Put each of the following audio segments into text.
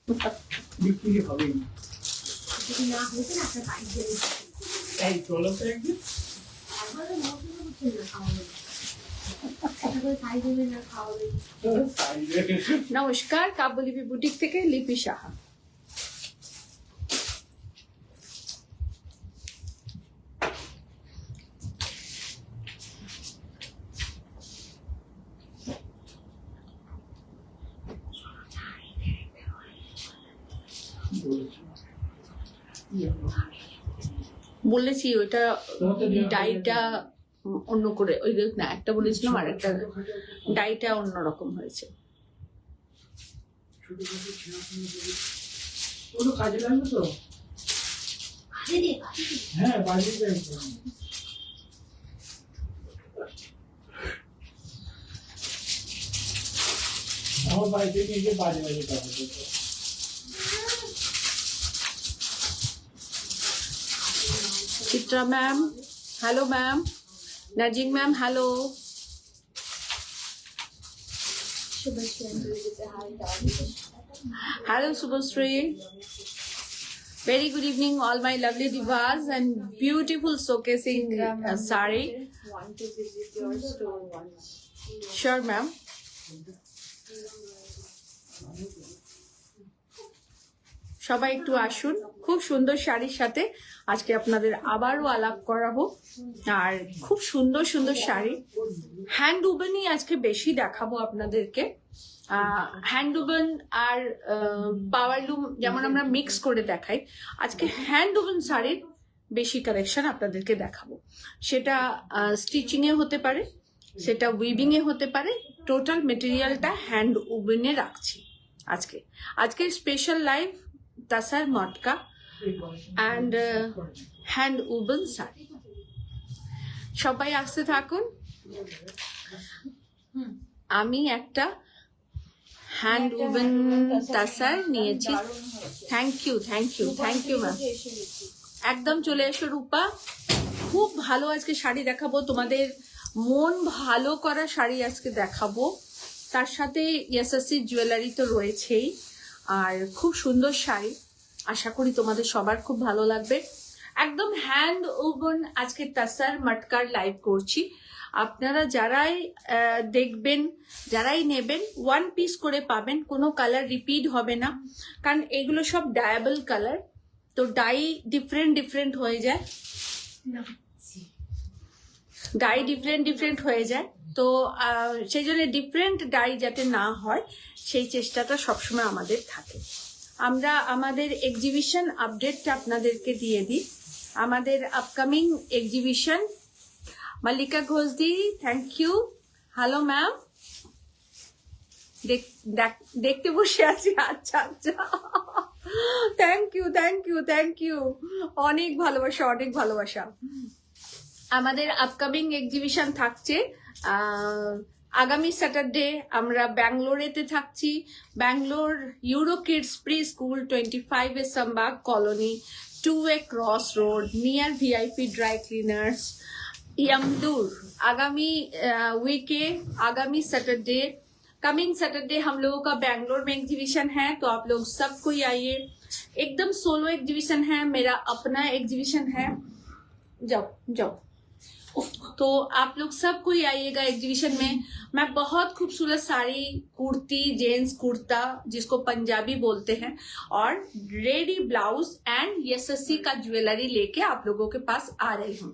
বিক্রি হবে না হয়েছে না একটা বাইক দিয়ে তাই চলো তো একদিন একবারে মতো হচ্ছে না খাওয়াবে নমস্কার, কাব্যলিপি বুটিক থেকে লিপি সাহা। বলেছি ওইটা ডাইটা অন্য করে, ওই না একটা বলেছিলাম আর একটা ডাইটা অন্যরকম হয়েছে। কাজে লাগবে তো? হ্যাঁ, বাড়ি আমার বাড়িতে গিয়ে বাজে বাজে কথা বলতো। चित्रा मैम हेलो, मैम नर्जिंग ma'am hello, hello Subhashree, very good evening all my lovely divas and beautiful showcasing sari. Want to visit your store once. Sure ma'am. সবাই একটু আসুন, খুব সুন্দর শাড়ির সাথে আজকে আপনাদের আবারও আলাপ করাবো। আর খুব সুন্দর সুন্দর শাড়ি, হ্যান্ড উবেনই আজকে বেশি দেখাবো আপনাদেরকে। হ্যান্ড উবেন আর পাওয়ারলুম যেমন আমরা মিক্স করে দেখাই, আজকে হ্যান্ড উবেন শাড়ির বেশি কালেকশন আপনাদেরকে দেখাবো। সেটা স্টিচিং এ হতে পারে, সেটা উইভিং এ হতে পারে, টোটাল মেটেরিয়ালটা হ্যান্ড উবেনে রাখছি আজকে। আজকের special live তাসার matka and hand woven sari. সবাই আসতে থাকুন। আমি একটা হ্যান্ড উবেন তাসার নিয়েছি। Thank you thank you thank you ma'am. একদম চলে এসো রূপা, খুব ভালো আজকে শাড়ি দেখাবো তোমাদের, মন ভালো করা শাড়ি আজকে দেখাবো। তার সাথে এসএসসি জুয়েলারি তো রয়েছেই, আর খুব সুন্দর শাড়ি। আশা করি তোমাদের সবার খুব ভালো লাগবে। একদম হ্যান্ড ওভেন আজকে তাসার মটকার লাইভ করছি। আপনারা যারাই দেখবেন, যারাই নেবেন, ওয়ান পিস করে পাবেন, কোনো কালার রিপিট হবে না, কারণ এগুলো সব ডায়াবল কালার, তো ডাই ডিফারেন্ট ডিফারেন্ট হয়ে যায়, ডাই ডিফারেন্ট ডিফারেন্ট হয়ে যায়। তো সেই জন্য ডিফারেন্ট ডাই যাতে না হয় সেই চেষ্টাটা সবসময় আমাদের থাকে। আমরা আমাদের এক্সিবিশন আপডেটটা আপনাদেরকে দিয়ে দিই। আমাদের আপকামিং এক্সিবিশন, মল্লিকা ঘোষদি থ্যাংক ইউ, হ্যালো ম্যাম, দেখতে বসে আছি। আচ্ছা আচ্ছা, thank you thank you thank you, অনেক ভালোবাসা অনেক ভালোবাসা। আমাদের আপকামিং এক্সিবিশন থাকছে আগামী স্যাটারডে। আমরা ব্যাঙ্গালোরেতে থাকছি, Bangalore Euro kids pre school 25 A Sambag colony, 2A cross road near VIP dry cleaners Yamalur. आगामी वीके, आगामी सैटरडे, कमिंग सैटरडे हम लोगों का बैंगलोर में एग्जीबिशन है, तो आप लोग सब कोई आइए। एकदम सोलो एग्जीबिशन है, मेरा अपना एग्जीबिशन है। जाओ जाओ, तो आप लोग सब कोई आइएगा एग्जीबिशन में। मैं बहुत खूबसूरत साड़ी, कुर्ती, जेंट्स कुर्ता जिसको पंजाबी बोलते हैं, और रेडी ब्लाउज एंड एसएससी का ज्वेलरी लेके आप लोगों के पास आ रही हूँ।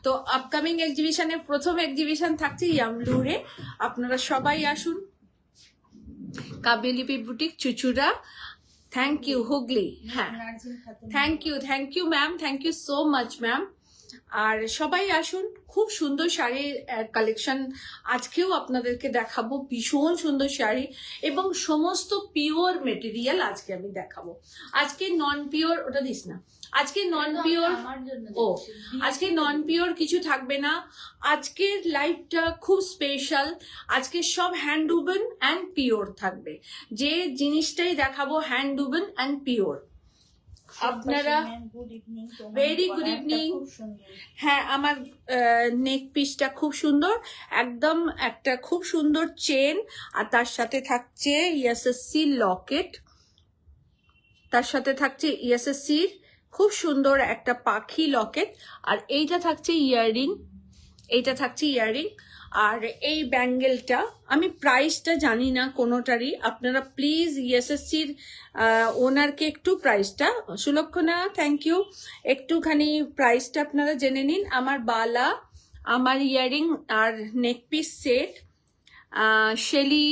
तो अपकमिंग एग्जीबिशन है, प्रथम एग्जीबिशन থাকছে ইয়ামলুরে। আপনারা সবাই আসুন। Kabyalipi boutique Chuchura, thank you Hooghly. হ্যাঁ thank you ma'am, thank you so much ma'am. আর সবাই আসুন, খুব সুন্দর শাড়ির কালেকশন আজকেও আপনাদেরকে দেখাবো, ভীষণ সুন্দর শাড়ি এবং সমস্ত পিওর মেটেরিয়াল আজকে আমি দেখাবো। আজকে নন পিওর, ওটা দিস না, আজকে নন পিওর, ও আজকে নন পিওর কিছু থাকবে না। আজকের লাইভটা খুব স্পেশাল, আজকে সব হ্যান্ড উবেন অ্যান্ড পিওর থাকবে। যে জিনিসটাই দেখাবো হ্যান্ড উবেন অ্যান্ড পিওর। আপনারা ভেরি গুড ইভিনিং। হ্যাঁ, আমার নেক পিসটা খুব সুন্দর, একদম একটা খুব সুন্দর চেন, আর তার সাথে থাকছে এসএসসি লকেট। তার সাথে থাকছে ইএসএসসির খুব সুন্দর একটা পাখি লকেট, আর এইটা থাকছে ইয়াররিং, এইটা থাকছে ইয়াররিং। আর এই ব্যাঙ্গেলটা আমি প্রাইসটা জানি না কোনোটারই, আপনারা প্লিজ ইএসএসসির ওনারকে একটু প্রাইসটা, সুলক্ষণা থ্যাংক ইউ, একটুখানি প্রাইসটা আপনারা জেনে নিন। আমার বালা, আমার ইয়াররিং আর neckpiece set, Shelly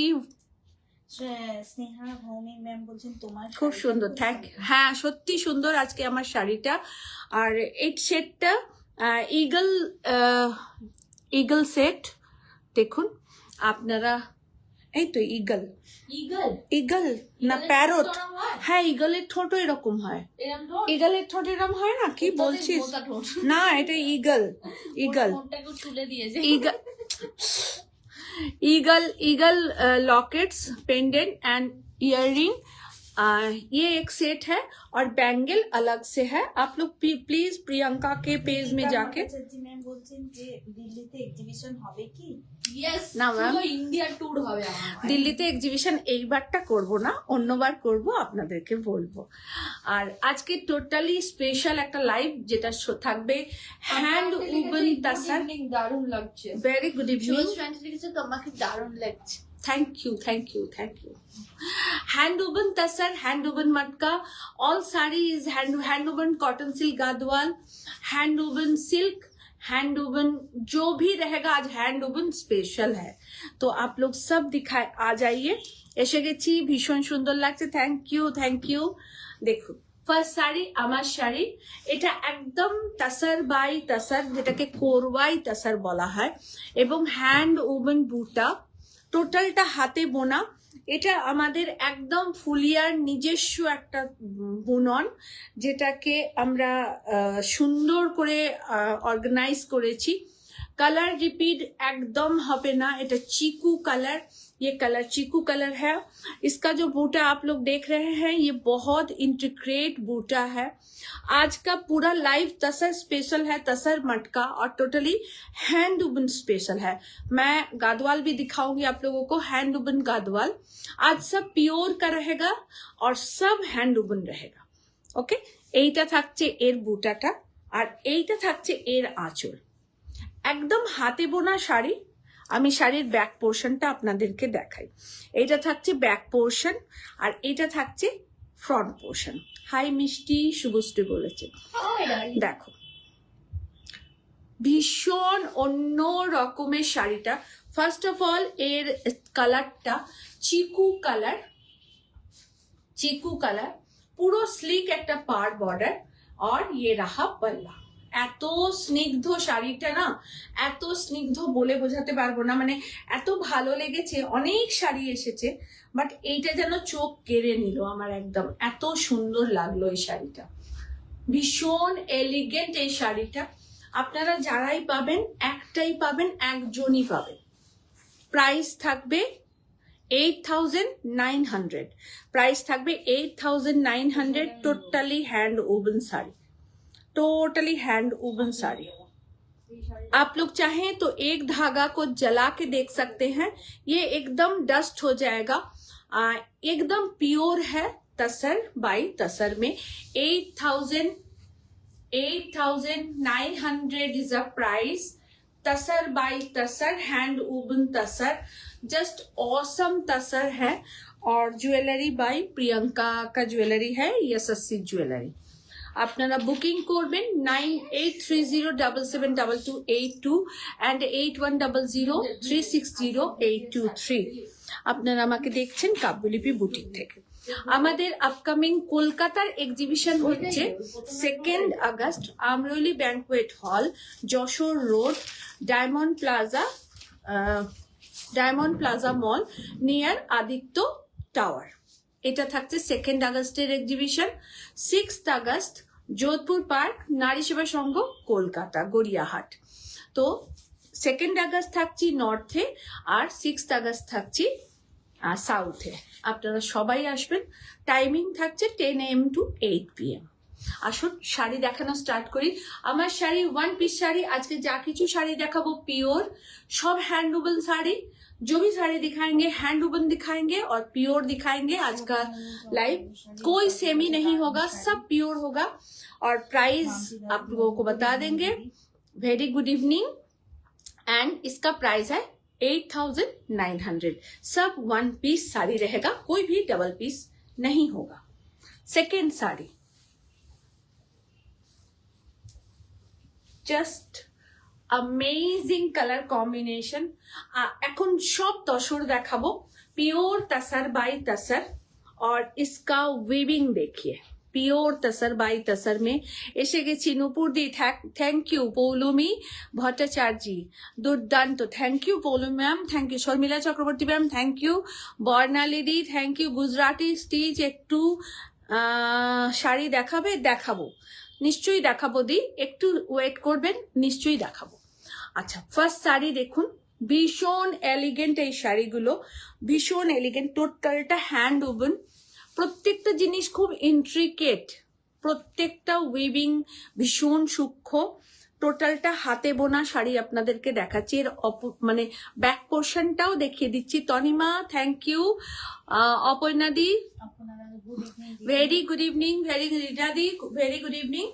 Sneha Bhowmik ma'am বলছেন তোমার খুব সুন্দর, থ্যাংক, হ্যাঁ সত্যি সুন্দর আজকে আমার শাড়িটা। আর এই সেটটা ইগল ইগল সেট, দেখুন আপনারা, এই তো ইগল ইগল ইগল না ইগলের প্যারট, ঠোঁট ওরম হয়? হ্যাঁ ইগলের ঠোঁট এরকম হয়, এরম ঠোঁট? ইগলের ঠোঁট এরকম হয় না, কি বলছিস? মোটা ঠোঁট। না এটা ইগল, ইগল ঠোঁটটাকে তুলে দিয়েছে। Eagle eagle eagle lockets pendant and earring, ये एक सेट है और बैंगल अलग से है। आप लोग प्लीज प्रियंका के पेज में जाके, ম্যাম বলছেন যে দিল্লিতে এক্সিবিশন হবে কি? Yes, না, ma'am। পুরো ইন্ডিয়া ট্যুর হবে আমার। দিল্লিতে এক্সিবিশন এইবারটা করব না, অন্যবার করব, আপনাদেরকে বলবো। আর আজকে টোটালি স্পেশাল একটা লাইভ যেটা থাকবে হ্যান্ড উবন তাসার। দারুণ লাগছে। ভেরি গুড ইভিনিং, জোস ফ্রেন্ড লিখেছে তোমাকে দারুণ লাগছে। Thank you thank you thank you. Hand woven tasar, hand woven matka, all sari is hand woven cotton silk Gadwal, hand woven silk, hand woven जो भी रहेगा, आज हैंड वुवन स्पेशल है। तो आप लोग सब दिखाए आ जाइए। এসে গেছি, ভীষণ সুন্দর লাগছে, থ্যাংক ইউ। দেখুন ফার্স্ট শাড়ি, আমার শাড়ি, এটা একদম তাসার বাই তাসার, যেটাকে কোরওয়াই তাসার বলা হয়, এবং হ্যান্ড ওভেন বুটা, টোটালটা হাতে বোনা। এটা আমাদের একদম ফুলিয়ার নিজস্ব একটা বুনন, যেটাকে আমরা সুন্দর করে অর্গানাইজ করেছি। कलर रिपीट एकदम হবে না, এটা चीकू कलर, ये कलर चीकू कलर है। इसका जो बूटा आप लोग देख रहे हैं ये बहुत इंट्रिकेट बूटा है। आज का पूरा लाइव तसर स्पेशल है, तसर मटका और टोटली हैंड वुवन स्पेशल है। मैं गादवाल भी दिखाऊंगी आप लोगों को, हैंड वुवन गादवाल। आज सब प्योर का रहेगा और सब हैंड वुवन रहेगा। ओके, এইটা থাকছে এর বুটাটা, আর এইটা থাকছে এর আঁচল, একদম হাতে বোনা শাড়ি। আমি শাড়ির ব্যাক পোর্শনটা আপনাদেরকে দেখাই। এইটা থাকছে ব্যাক পোর্শন আর এটা থাকছে ফ্রন্ট পোর্শন। হাই মিষ্টি, শুভশ্রী বলেছে, দেখো ভীষণ অন্য রকমের শাড়িটা। ফার্স্ট অফ অল এর কালারটা চিকু কালার, চিকু কালার, পুরো স্লিক একটা পার বর্ডার, আর ইয়ে রাহা পাল্লা। এত স্নিগ্ধ শাড়িটা না, এত স্নিগ্ধ বলে বোঝাতে পারবো না, মানে এত ভালো লেগেছে। অনেক শাড়ি এসেছে বাট এইটা যেন চোখ কেড়ে নিল আমার, একদম এত সুন্দর লাগলো এই শাড়িটা, ভীষণ এলিগেন্ট এই শাড়িটা। আপনারা যারাই পাবেন, একটাই পাবেন, একজনই পাবেন। প্রাইস থাকবে 8,900, প্রাইস থাকবে 8,900, totally hand woven sari, totally hand woven sari. आप लोग चाहें तो एक धागा को जला के देख सकते हैं, ये एकदम डस्ट हो जाएगा। एकदम प्योर है, तसर बाई तसर में 8,900 is a price. Tasar by tasar, hand woven tasar, just awesome tasar है। और ज्वेलरी बाई प्रियंका का ज्वेलरी है, यशस्वी ज्वेलरी। আপনারা বুকিং করবেন 9830772282 and 8100360823। আপনারা আমাকে দেখছেন কাব্যলিপি বুটিক থেকে। আমাদের আপকামিং কলকাতার এক্সিবিশন হচ্ছে 2 August, Amroli banquet hall, Jessore road, diamond plaza mall, near Aditya tower. এটা থাকছে 2 আগস্টের এক্সিবিশন। 6 আগস্ট যোধপুর পার্ক, নারী সেবা সংঘ, কলকাতা, গড়িয়াহাট। তো 2 আগস্ট থাকছি নর্থে আর 6 আগস্ট থাকছি সাউথে। আপনারা সবাই আসবেন। টাইমিং থাকছে 10 AM to 8 PM। আসুন শাড়ি দেখানো স্টার্ট করি। আমার শাড়ি 1 পিস শাড়ি, আজকে যা কিছু শাড়ি দেখাবো পিওর, সব হ্যান্ড ওভেন শাড়ি। जो भी साड़ी दिखाएंगे हैंड वूवन दिखाएंगे और प्योर दिखाएंगे। आज का लाइव कोई सेमी नहीं होगा, सब प्योर होगा और प्राइस आप लोगों को बता देंगे। Very good evening. एंड इसका प्राइस है 8,900। सब 1 पीस साड़ी रहेगा, कोई भी डबल पीस नहीं होगा। Second sari just amazing colour combination. এখন সব তসর দেখাবো, পিওর तसर बाई तसर। और इसका वीविंग देखिए, পিওর तसर बाई तसर में এসে গেছি। নুপুর দি থ্যাংক ইউ। পৌলুমি ভট্টাচার্য দুর্দান্ত, thank you Poulomi ma'am, thank you. Sharmila Chakraborty ma'am thank you. Barnali দি থ্যাংক ইউ। গুজরাটি স্টিচ একটু শাড়ি দেখাবে? দেখাবো, নিশ্চয়ই দেখাবো দি, একটু ওয়েট করবেন, নিশ্চয়ই দেখাবো। আচ্ছা, ফার্স্ট শাড়ি দেখুন, ভীষণ এলিগেন্ট এই শাড়িগুলো, ভীষণ এলিগেন্ট। টোটালটা হ্যান্ড ওভেন, প্রত্যেকটা জিনিস খুব ইন্ট্রিকেট, প্রত্যেকটা উইভিং ভীষণ সূক্ষ্ম। টোটালটা হাতে বোনা শাড়ি আপনাদেরকে দেখাচ্ছি। এর মানে ব্যাক পোর্শনটাও দেখিয়ে দিচ্ছি। Tanima thank you. অপর্ণাদি ভেরি গুড ইভিনিং, ভেরি রিনাদি very good evening.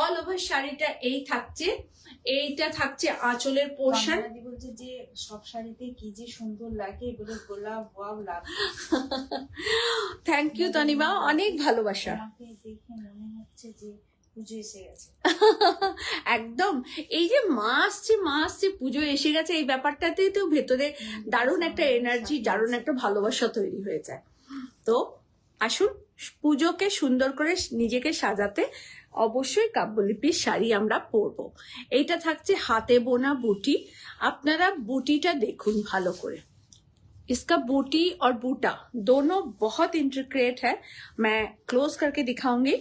All over শাড়িটা এই থাকছে, এইটা থাকছে আঁচলের পোর্শন। বলছে যে সব শাড়িতে কি যে সুন্দর লাগে, এগুলো গোলাপ ওয়াও লাগে। থ্যাংক ইউ তনিমা, অনেক ভালোবাসা। আমাকে দেখে মনে হচ্ছে যে পুজো এসে গেছে। একদম, এই যে মা আসছে পুজো এসে গেছে, এই ব্যাপারটাতেই তো ভেতরে দারুণ একটা এনার্জি, দারুণ একটা ভালোবাসা তৈরি হয়ে যায়। তো আসুন পুজোকে সুন্দর করে নিজেকে সাজাতে অবশ্যই কাব্যলিপির শাড়ি আমরা পরবো। এইটা থাকছে হাতে বোনা বুটি। আপনারা বুটিটা দেখুন ভালো করে। इसका बूटी और बूटा दोनों बहुत इंट्रिकेट है। मैं क्लोज करके दिखाऊंगी,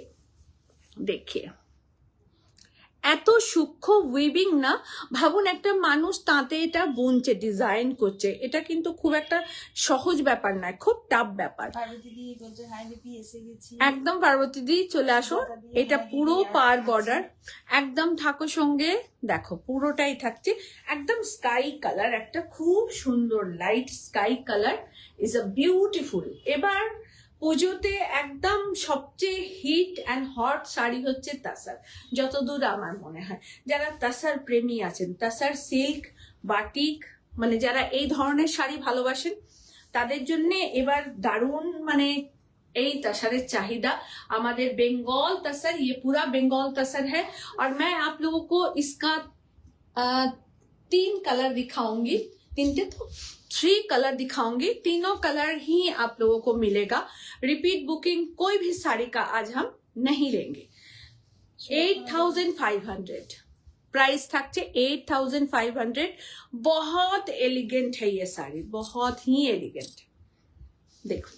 देखिए এত সূক্ষ্ম উইভিং না, ভাবুন একটা মানুষ তাঁতে এটা বুনছে, ডিজাইন করছে, এটা কিন্তু খুব একটা সহজ ব্যাপার নয়, খুব টাফ ব্যাপার। একদম পার্বতী দি চলে আসো। এটা পুরো পার বর্ডার, একদম থাকো সঙ্গে, দেখো পুরোটাই থাকছে একদম স্কাই কালার, একটা খুব সুন্দর light sky colour, is a beautiful. এবার পুজোতে একদম সবচেয়ে হিট অ্যান্ড হট শাড়ি হচ্ছে তাসার, যতদূর আমার মনে হয়। যারা তাসার প্রেমী আছেন, তাসার সিল্ক বাটিক, মানে যারা এই ধরনের শাড়ি ভালোবাসেন তাদের জন্য এবার দারুণ, মানে এই तसर चाहिदा। हमारे बंगाल तसर, ये पूरा बंगाल तसर है। और मैं आप लोगों को इसका 3 कलर दिखाऊंगी, 3 कलर दिखाऊंगी। तीनों कलर ही आप लोगों को मिलेगा। रिपीट बुकिंग कोई भी साड़ी का आज हम नहीं लेंगे। 8,500 प्राइस থাকছে 8,500। बहुत एलिगेंट है ये साड़ी, बहुत ही एलिगेंट। देखो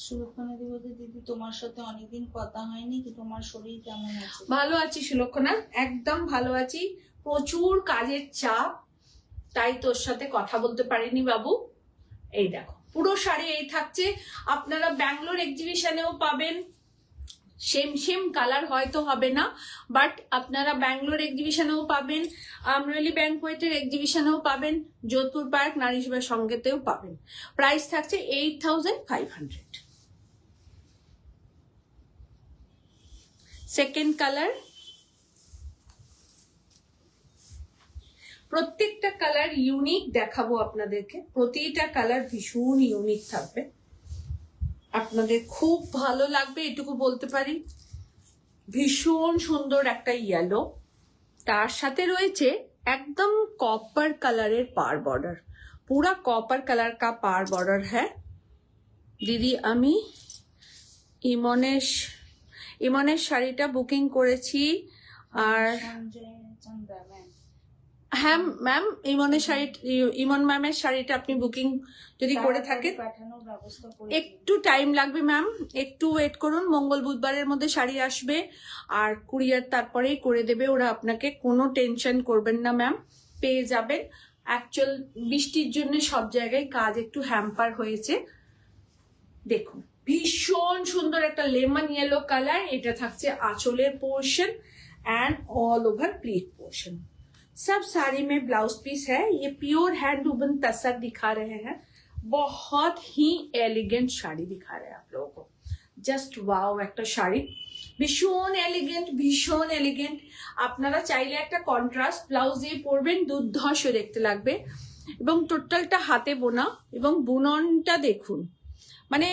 সুলক্ষণা দি বলতে, দিদি তোমার সাথে অনেকদিন কথা হয়নি, কি তোমার শরীর কেমন আছে? ভালো আছি সুলক্ষণা, একদম ভালো আছি। প্রচুর কাজের চাপ, তাই তোর সাথে কথা বলতে পারিনি বাবু। এই দেখো পুরো শাড়ি এই থাকছে। আপনারা ব্যাঙ্গালোর এক্সিবিশনেও পাবেন, সেম কালার হয়তো হবে না, বাট আপনারা ব্যাঙ্গালোর এক্সিবিশনেও পাবেন, আমরেলি ব্যাংকোয়েটের এক্সিবিশনেও পাবেন, যোধপুর পার্ক নারী সেবা সঙ্গেতেও পাবেন। প্রাইস থাকছে 8,500। সেকেন্ড কালার, প্রত্যেকটা কালার ইউনিক দেখাবো আপনাদেরকে, প্রতিটা কালার ভীষণ ইউনিক থাকবে, আপনাদের খুব ভালো লাগবে এটুকু বলতে পারি। ভীষণ সুন্দর একটা ইয়েলো, তার সাথে রয়েছে एकदम कॉपर कलर पार बॉर्डर, पूरा कॉपर कलर का पार बॉर्डर है। दीदी আমি ইমনের শাড়িটা বুকিং করেছি, আর হ্যাঁ ম্যাম ইমনের শাড়ি, ইমন ম্যামের শাড়িটা আপনি বুকিং যদি করে থাকেন একটু টাইম লাগবে ম্যাম, একটু ওয়েট করুন। মঙ্গল বুধবারের মধ্যে শাড়ি আসবে আর কুরিয়ার তারপরেই করে দেবে ওরা আপনাকে, কোনো টেনশন করবেন না ম্যাম, পেয়ে যাবেন। অ্যাকচুয়াল বৃষ্টির জন্য সব জায়গায় কাজ একটু হ্যাম্পার হয়েছে। দেখুন ভীষণ সুন্দর একটা লেমন ইয়েলো কালার, এটা থাকছে আঁচলের portion and all over pleat portion. सब साड़ी में ब्लाउज पीस है। ये प्योर हैंड वूवन तसर दिखा रहे हैं, बहुत ही एलिगेंट শাড়ি दिखा रहे हैं आप लोगों को। জাস্ট ওয়াও একটা শাড়ি, ভীষণ এলিগেন্ট। আপনারা চাইলে একটা কন্ট্রাস্ট ব্লাউজ দিয়ে পরবেন, দুর্ধর্ষ দেখতে লাগবে। এবং টোটালটা হাতে বোনা, এবং বুননটা দেখুন, মানে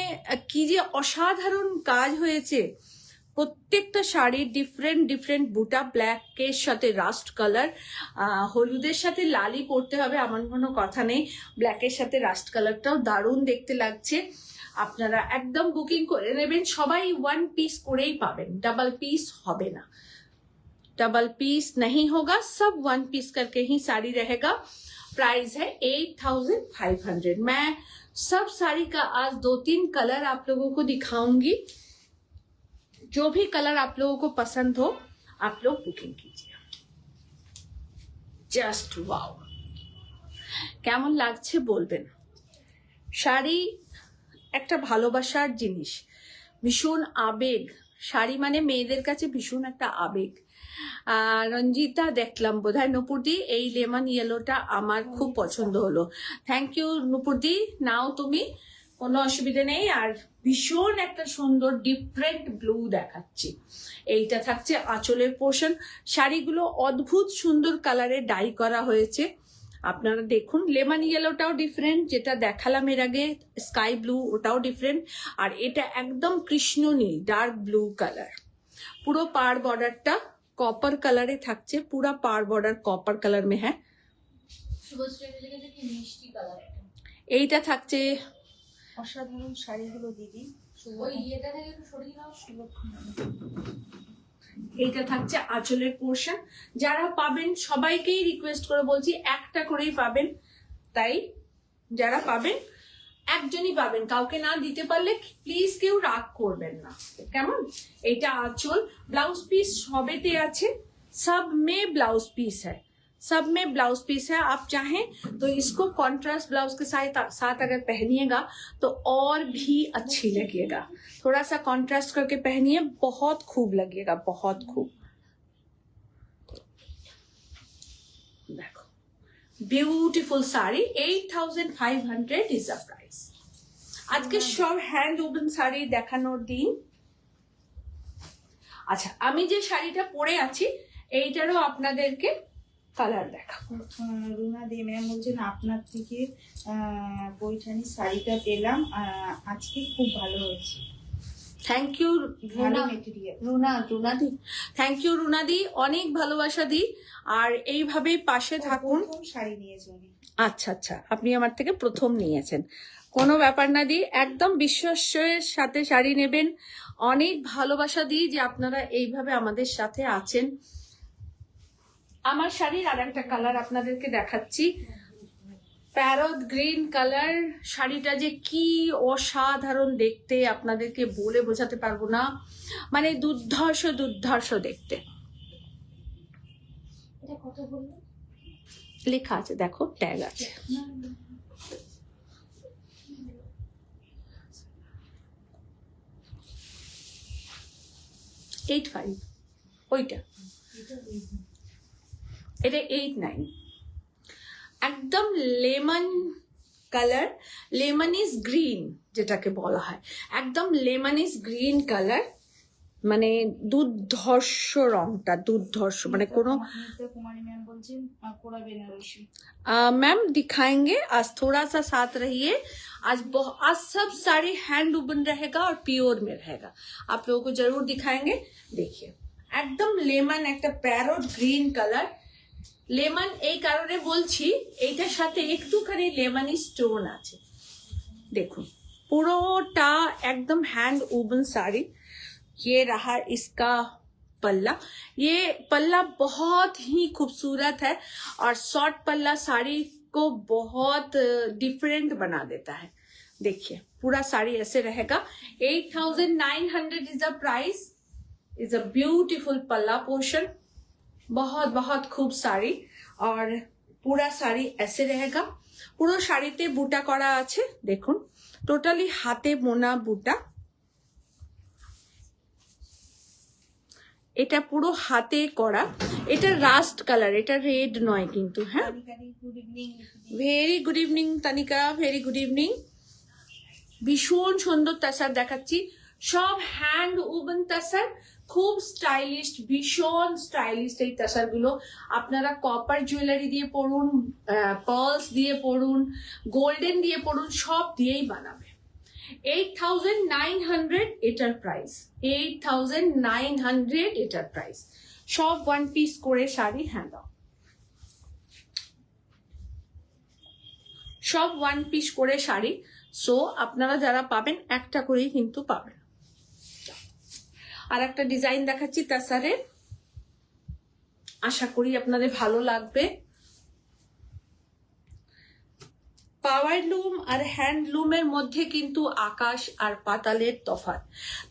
কি যে অসাধারণ কাজ হয়েছে। প্রত্যেকটা শাড়ি ডিফারেন্ট বুটা, ব্ল্যাকের সাথে রাস্ট কালার, হলুদের সাথে লালি পরতে হবে এমন কোনো কথা নেই, ব্ল্যাকের সাথে রাস্ট কালারটাও দারুণ দেখতে লাগছে। আপনারা একদম বুকিং করে নেবেন, সবাই ওয়ান পিস করেই পাবেন, ডাবল পিস হবে না, डबल पीस नहीं होगा, सब वन पीस करके ही साड़ी रहेगा। प्राइस है 8500। मैं सब साड़ी का आज 2-3 कलर आप लोगों को दिखाऊंगी, जो भी कलर आप लोगों को पसंद हो आप लोग बुकिंग कीजिए। जस्ट वाओ, কেমন লাগছে বলবেন। শাড়ি একটা ভালোবাসার জিনিস, ভীষণ আবেগ। শাড়ি মানে মেয়েদের কাছে ভীষণ একটা আবেগ। রঞ্জিতা দেখলাম বোধহয়, নুপুরদি এই লেমন ইয়েলোটা আমার খুব পছন্দ হলো। থ্যাংক ইউ নুপুরদি, নাও তুমি, কোনো অসুবিধা নেই। আর ভীষণ একটা সুন্দর ডিফারেন্ট ব্লু দেখাচ্ছি, এইটা থাকছে আঁচলের পোর্শন। শাড়িগুলো অদ্ভুত সুন্দর কালারে ডাই করা হয়েছে, আপনারা দেখুন। লেমন ইয়েলোটাও ডিফারেন্ট, যেটা দেখালাম এর আগে স্কাই ব্লু, ওটাও ডিফারেন্ট। আর এটা একদম কৃষ্ণ নীল, ডার্ক ব্লু কালার। পুরো পার বর্ডারটা कॉपर कलर থাকছে, পুরা পার বর্ডার কপার কালার মে হ্যাঁ। এইটা থাকছে অসাধারণ শাড়িগুলো দিদি। এইটা থাকছে আঁচলের পোর্শন। যারা পাবেন সবাইকেই রিকোয়েস্ট করে বলছি একটা করেই পাবেন, তাই যারা পাবেন একজনই পাবেন, কাউকে না দিতে পারলে প্লিজ কেউ রাগ করবেন না, কেমন। এইটা আঁচল, ব্লাউজ পিস সবেতে আছে, सब में ब्लाउज पीस है, सब में ब्लाउज पीस है। आप चाहें तो इसको कॉन्ट्रास्ट ब्लाउज के साथ अगर पहनिएगा तो और भी अच्छी लगेगा। थोड़ा सा कॉन्ट्रास्ट करके पहनिए, बहुत खूब लगेगा, बहुत खूब। देखो beautiful sari, 8500 is the price. আজকে সব হ্যান্ড উডেন শাড়ি দেখানোর দিন। আচ্ছা, আমি যে শাড়িটা পরে আছি এইটারও আপনাদেরকে কালার দেখাবো। রুনা দে ম্যাম বলছেন আপনার থেকে পৈঠানি শাড়িটা পেলাম, আজকে খুব ভালো হয়েছে। থ্যাংক ইউ ভালো মেটেরিয়াল। রুনা দি, থ্যাংক ইউ রুনা দি, অনেক ভালোবাসা দি। আর এইভাবেই পাশে থাকুন। শাড়ি নিয়েছি উনি। আচ্ছা, আপনি আমার থেকে প্রথম নিয়েছেন, কোনো ব্যাপার না দি, একদম বিশ্বাসের সাথে শাড়ি নেবেন। অনেক ভালোবাসা দিই যে আপনারা এইভাবে আমাদের সাথে আছেন। আমার শাড়ির আর একটা কালার আপনাদেরকে দেখাচ্ছি, প্যারট গ্রিন কালার। শাড়িটা যে কি অসাধারণ দেখতে, আপনাদেরকে বলে বোঝাতে পারবো না, মানে দুর্ধর্ষ দেখতে। এটা কত বললো? লেখা আছে, দেখো ট্যাগ আছে। ওইটা এটা 89। একদম লেমন কালার, লেমনিস গ্রিন যেটাকে বলা হয়, একদম লেমনিস গ্রিন কালার, মানে দুর্ধর্ষ রংটা, দুর্ধর্ষ, মানে কোনো। কুমারী ম্যাম বলছেন কোরা বেনারসি। मैम दिखाएंगे, आज थोड़ा सा साथ रहिए। आज सब साड़ी हैंड वूवन रहेगा और प्योर में रहेगा, आप लोगों को जरूर दिखाएंगे। देखिए একদম লেমন, একটা প্যারট গ্রিন কালার। লেমন এই কারণে বলছি, এইটার সাথে একটুখানি লেমনি স্টোন আছে। দেখুন পুরোটা একদম हैंड वूवन साड़ी। ये रहा इसका पल्ला, ये पल्ला बहुत ही खूबसूरत है और शॉर्ट पल्ला साड़ी को बहुत डिफरेंट बना देता है। देखिए पूरा साड़ी ऐसे रहेगा। 8900 is the price, is a beautiful पल्ला पोर्शन, बहुत बहुत खूब साड़ी। और पूरा साड़ी ऐसे रहेगा, পুরো শাড়িতে বুটা করা আছে, দেখুন টোটালি হাতে বোনা বুটা। এটা পুরো হাতে করা, এটা রাস্ট কালার, এটা রেড নয় কিন্তু। হ্যাঁ, good evening. Very good evening Tanika, very good evening. ভীষণ সুন্দর তাসার দেখাচ্ছি, সব হ্যান্ড উবেন তাসার, খুব স্টাইলিশ, ভীষণ স্টাইলিশ এই তাসার গুলো। আপনারা কপার জুয়েলারি দিয়ে পরুন, পার্লস দিয়ে পরুন, গোল্ডেন দিয়ে পরুন, সব দিয়েই বানাবে। 8,900 এটার প্রাইস, 8,900 এটার প্রাইস। সব 1 পিস করে শাড়ি। হ্যাঁ দাও, সব 1 পিস করে শাড়ি। সো আপনারা যারা পাবেন একটা করেই কিন্তু পাবেন। আর একটা ডিজাইন দেখাচ্ছি তাসারের, আশা করি আপনাদের ভালো লাগবে। পাওয়ারলুম আর হ্যান্ডলুমের মধ্যে কিন্তু আকাশ আর পাতালের তফাৎ।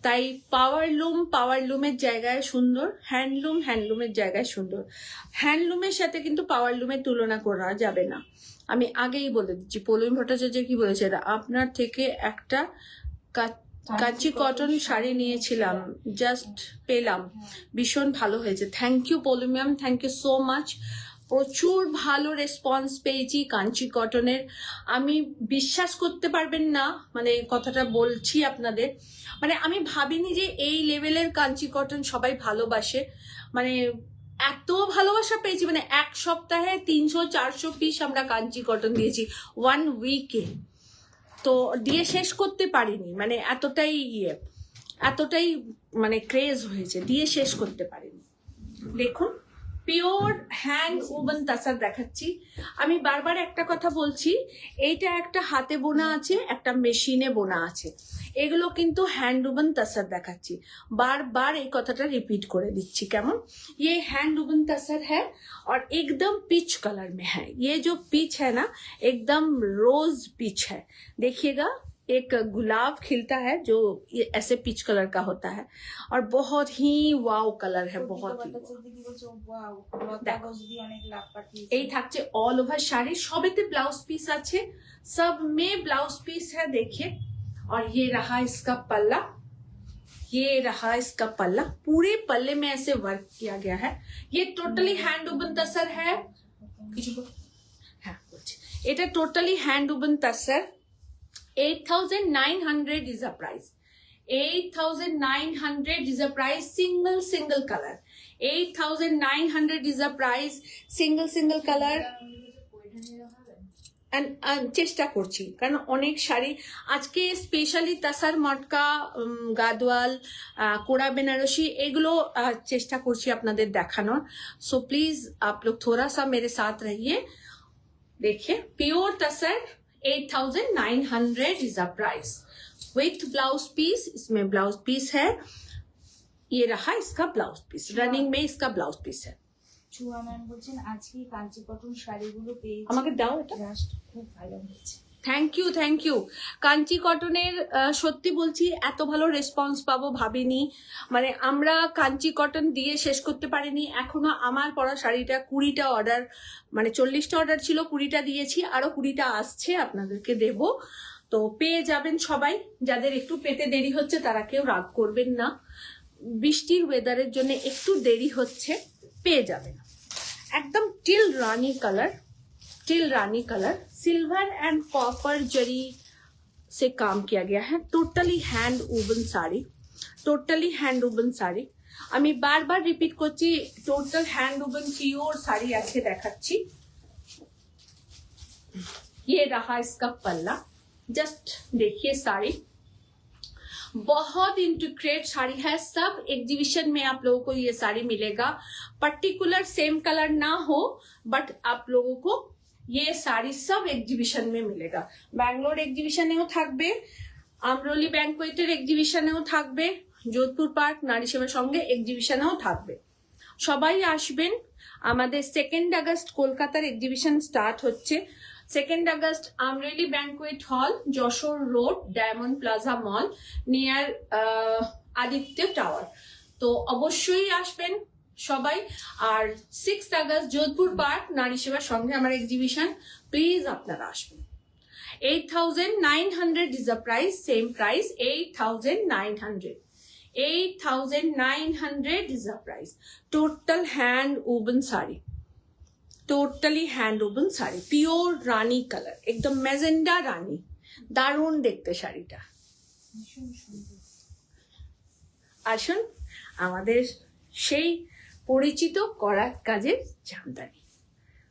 তাই পাওয়ারলুমের জায়গায় সুন্দর, হ্যান্ডলুমের জায়গায় সুন্দর। হ্যান্ডলুমের সাথে কিন্তু পাওয়ারলুমের তুলনা করা যাবে না, আমি আগেই বলে দিচ্ছি। পৌলমী ভট্টাচার্য কি বলেছে, আপনার থেকে একটা কাঞ্চি কটন শাড়ি নিয়েছিলাম, জাস্ট পেলাম, ভীষণ ভালো হয়েছে। Thank you Poulomi ma'am, thank you so much. প্রচুর ভালো রেসপন্স পেয়েছি কাঞ্চি কটনের। আমি বিশ্বাস করতে পারবেন না, মানে কথাটা বলছি আপনাদের, মানে আমি ভাবিনি যে এই লেভেলের কাঞ্চি কটন সবাই ভালোবাসে। মানে এত ভালোবাসা পেয়েছি, মানে 1 সপ্তাহে 300-400 পিস আমরা কাঞ্চি কটন দিয়েছি 1 উইকে। তো দিয়ে শেষ করতে পারিনি, মানে এতটাই মানে ক্রেজ হয়েছে, দিয়ে শেষ করতে পারিনি। দেখুন, পিওর হ্যান্ড উবেন তাসার দেখাচ্ছি। আমি বারবার একটা কথা বলছি, এইটা একটা হাতে বোনা আছে, একটা মেশিনে বোনা আছে। এগুলো কিন্তু হ্যান্ড উবেন তাসার দেখাচ্ছি, বারবার এই কথাটা রিপিট করে দিচ্ছি। কেমন, ये हैंड उबन तसर है और एकदम पिच कलर में है। ये जो पिच है ना, एकदम रोज पिच है। देखिएगा, एक गुलाब खिलता है जो ये ऐसे पिच कलर का होता है, और बहुत ही वाव कलर है, बहुत ही। এই থাকছে অল ওভার শাড়ি, সবেতে ব্লাউজ পিস আছে, सब में ब्लाउज पीस है। देखिए, और ये रहा इसका पल्ला, ये रहा इसका पल्ला, पूरे पल्ले में ऐसे वर्क किया गया है। ये टोटली हैंड उबन तसर है। हाँ, এটা totally hand woven tasar. 8,900 is the price. 8,900 is the price, single color. 8,900 is the price, single color. চেষ্টা করছি, কারণ অনেক শাড়ি আজকে স্পেশালি তাসার মটকা, গাদওয়াল, কোড়া বেনারসি, এগুলো চেষ্টা করছি আপনাদের দেখানোর। সো প্লিজ आप लोग थोड़ा सा मेरे साथ रहिए। देखिए, pure tussar 8,900 is the price with blouse piece। इसमें ब्लाउज पीस है, ये रहा इसका ब्लाउज पीस, रनिंग में इसका ब्लाउज पीस है। চুয়া ম্যাম বলছেন আজকে কাঞ্চি কটন শাড়িগুলো পেয়েছি, আমাকে দাও এটা, খুব ভালো হয়েছে। Thank you. কাঞ্চি কটনের সত্যি বলছি এত ভালো রেসপন্স পাবো ভাবিনি। মানে আমরা কাঞ্চি কটন দিয়ে শেষ করতে পারিনি এখনো। আমার পরা শাড়িটা 20টা অর্ডার, মানে 40টা অর্ডার ছিল, 20টা দিয়েছি, আরো 20টা আসছে, আপনাদেরকে দেব। তো পেয়ে যাবেন সবাই। যাদের একটু পেতে দেরি হচ্ছে তারা কেউ রাগ করবেন না, বৃষ্টির ওয়েদারের জন্য একটু দেরি হচ্ছে, পেয়ে যাবেন। একদম teal rani colour, silver and copper zari से काम किया गया है। Totally hand woven sari. আমি বারবার রিপিট করছি, total hand woven pure sari আজকে দেখাচ্ছি। ये रहा इसका पल्ला, जस्ट देखिए साड़ी बहुत इंट्रिकेट साड़ी है। सब एग्जीबिशन में आप लोगों को ये साड़ी मिलेगा, पर्टिकुलर सेम कलर ना हो, बट आप लोगों को ये साड़ी सब एग्जीबिशन में मिलेगा। बैंगलोर एग्जीबिशनेও থাকবে, আমরলি ব্যাংকোয়েটের এক্সিবিশনেও থাকবে, যোধপুর পার্ক নারী সেবা সঙ্গে এক্সিবিশনেও থাকবে। সবাই আসবেন। আমাদের 2 আগস্ট কলকাতার এক্সিবিশন স্টার্ট হচ্ছে। 2 August Amreli banquet hall, Jessore road, diamond plaza mall, near Aditya tower. তো অবশ্যই আসবেন সবাই। আর 6 আগস্ট যোধপুর পার্ক নারী সেবার সঙ্গে আমার এক্সিবিশন, প্লিজ আপনারা আসবেন। 8,900 is the price, same price, 8,900। 8,900 is the price. Total hand woven sari. Totally hand woven sari. Pure Rani color. একদম ম্যাজেন্ডা রানী। দারুণ দেখতে শাড়িটা। ভীষণ সুন্দর। আসুন আমাদের সেই পরিচিত করার কাজের জামদানি।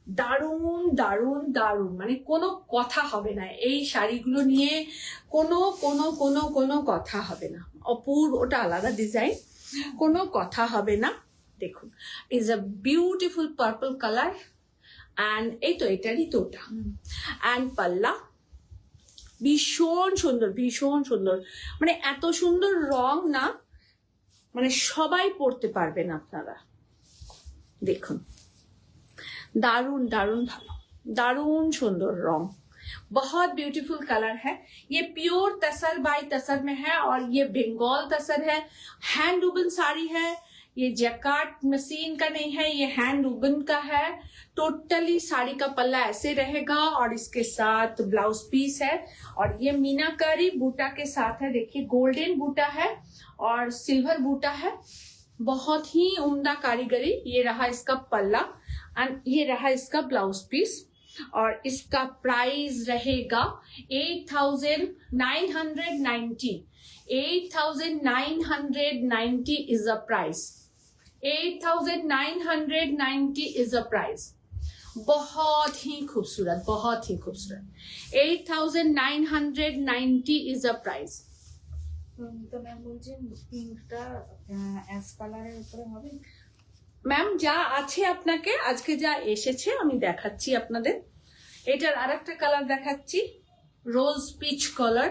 দারুণ দারুণ দারুণ, মানে কোনো কথা হবে না এই শাড়িগুলো নিয়ে, কোনো কথা হবে না। অপূর্ব, ওটা আলাদা ডিজাইন, কোনো কথা হবে না। দেখুন, is a beautiful purple colour and এই তো এটারই তো ওটা। অ্যান্ড পাল্লা ভীষণ সুন্দর, ভীষণ সুন্দর, মানে এত সুন্দর রং না, মানে সবাই পরতে পারবেন আপনারা। দেখুন दारुण दारुण भालो, दारुण सुंदर रंग, बहुत ब्यूटीफुल कलर है। ये प्योर तसर बाय तसर में है और ये बंगाल तसर है। हैंड वुवन साड़ी है, ये जैकार्ड मशीन का नहीं है, ये हैंड वुवन का है। टोटली साड़ी का पल्ला ऐसे रहेगा और इसके साथ ब्लाउज पीस है और ये मीनाकारी बूटा के साथ है। देखिए गोल्डन बूटा है और सिल्वर बूटा है, बहुत ही उम्दा कारीगरी। ये रहा इसका पल्ला एंड ये रहा इसका ब्लाउज पीस और इसका प्राइस रहेगा 8,990। 8,990 is the price। 8,990 is the price। बहुत ही खूबसूरत, बहुत ही खूबसूरत। 8,990 is the price। তো ম্যাম বলছেন পিঙ্কটা অ্যাশ কালারের উপরে হবে। ম্যাম যা আছে আপনাকে আজকে যা এসেছে আমি দেখাচ্ছি আপনাদের। এটার আরেকটা কালার দেখাচ্ছি, রোজ পিচ কালার,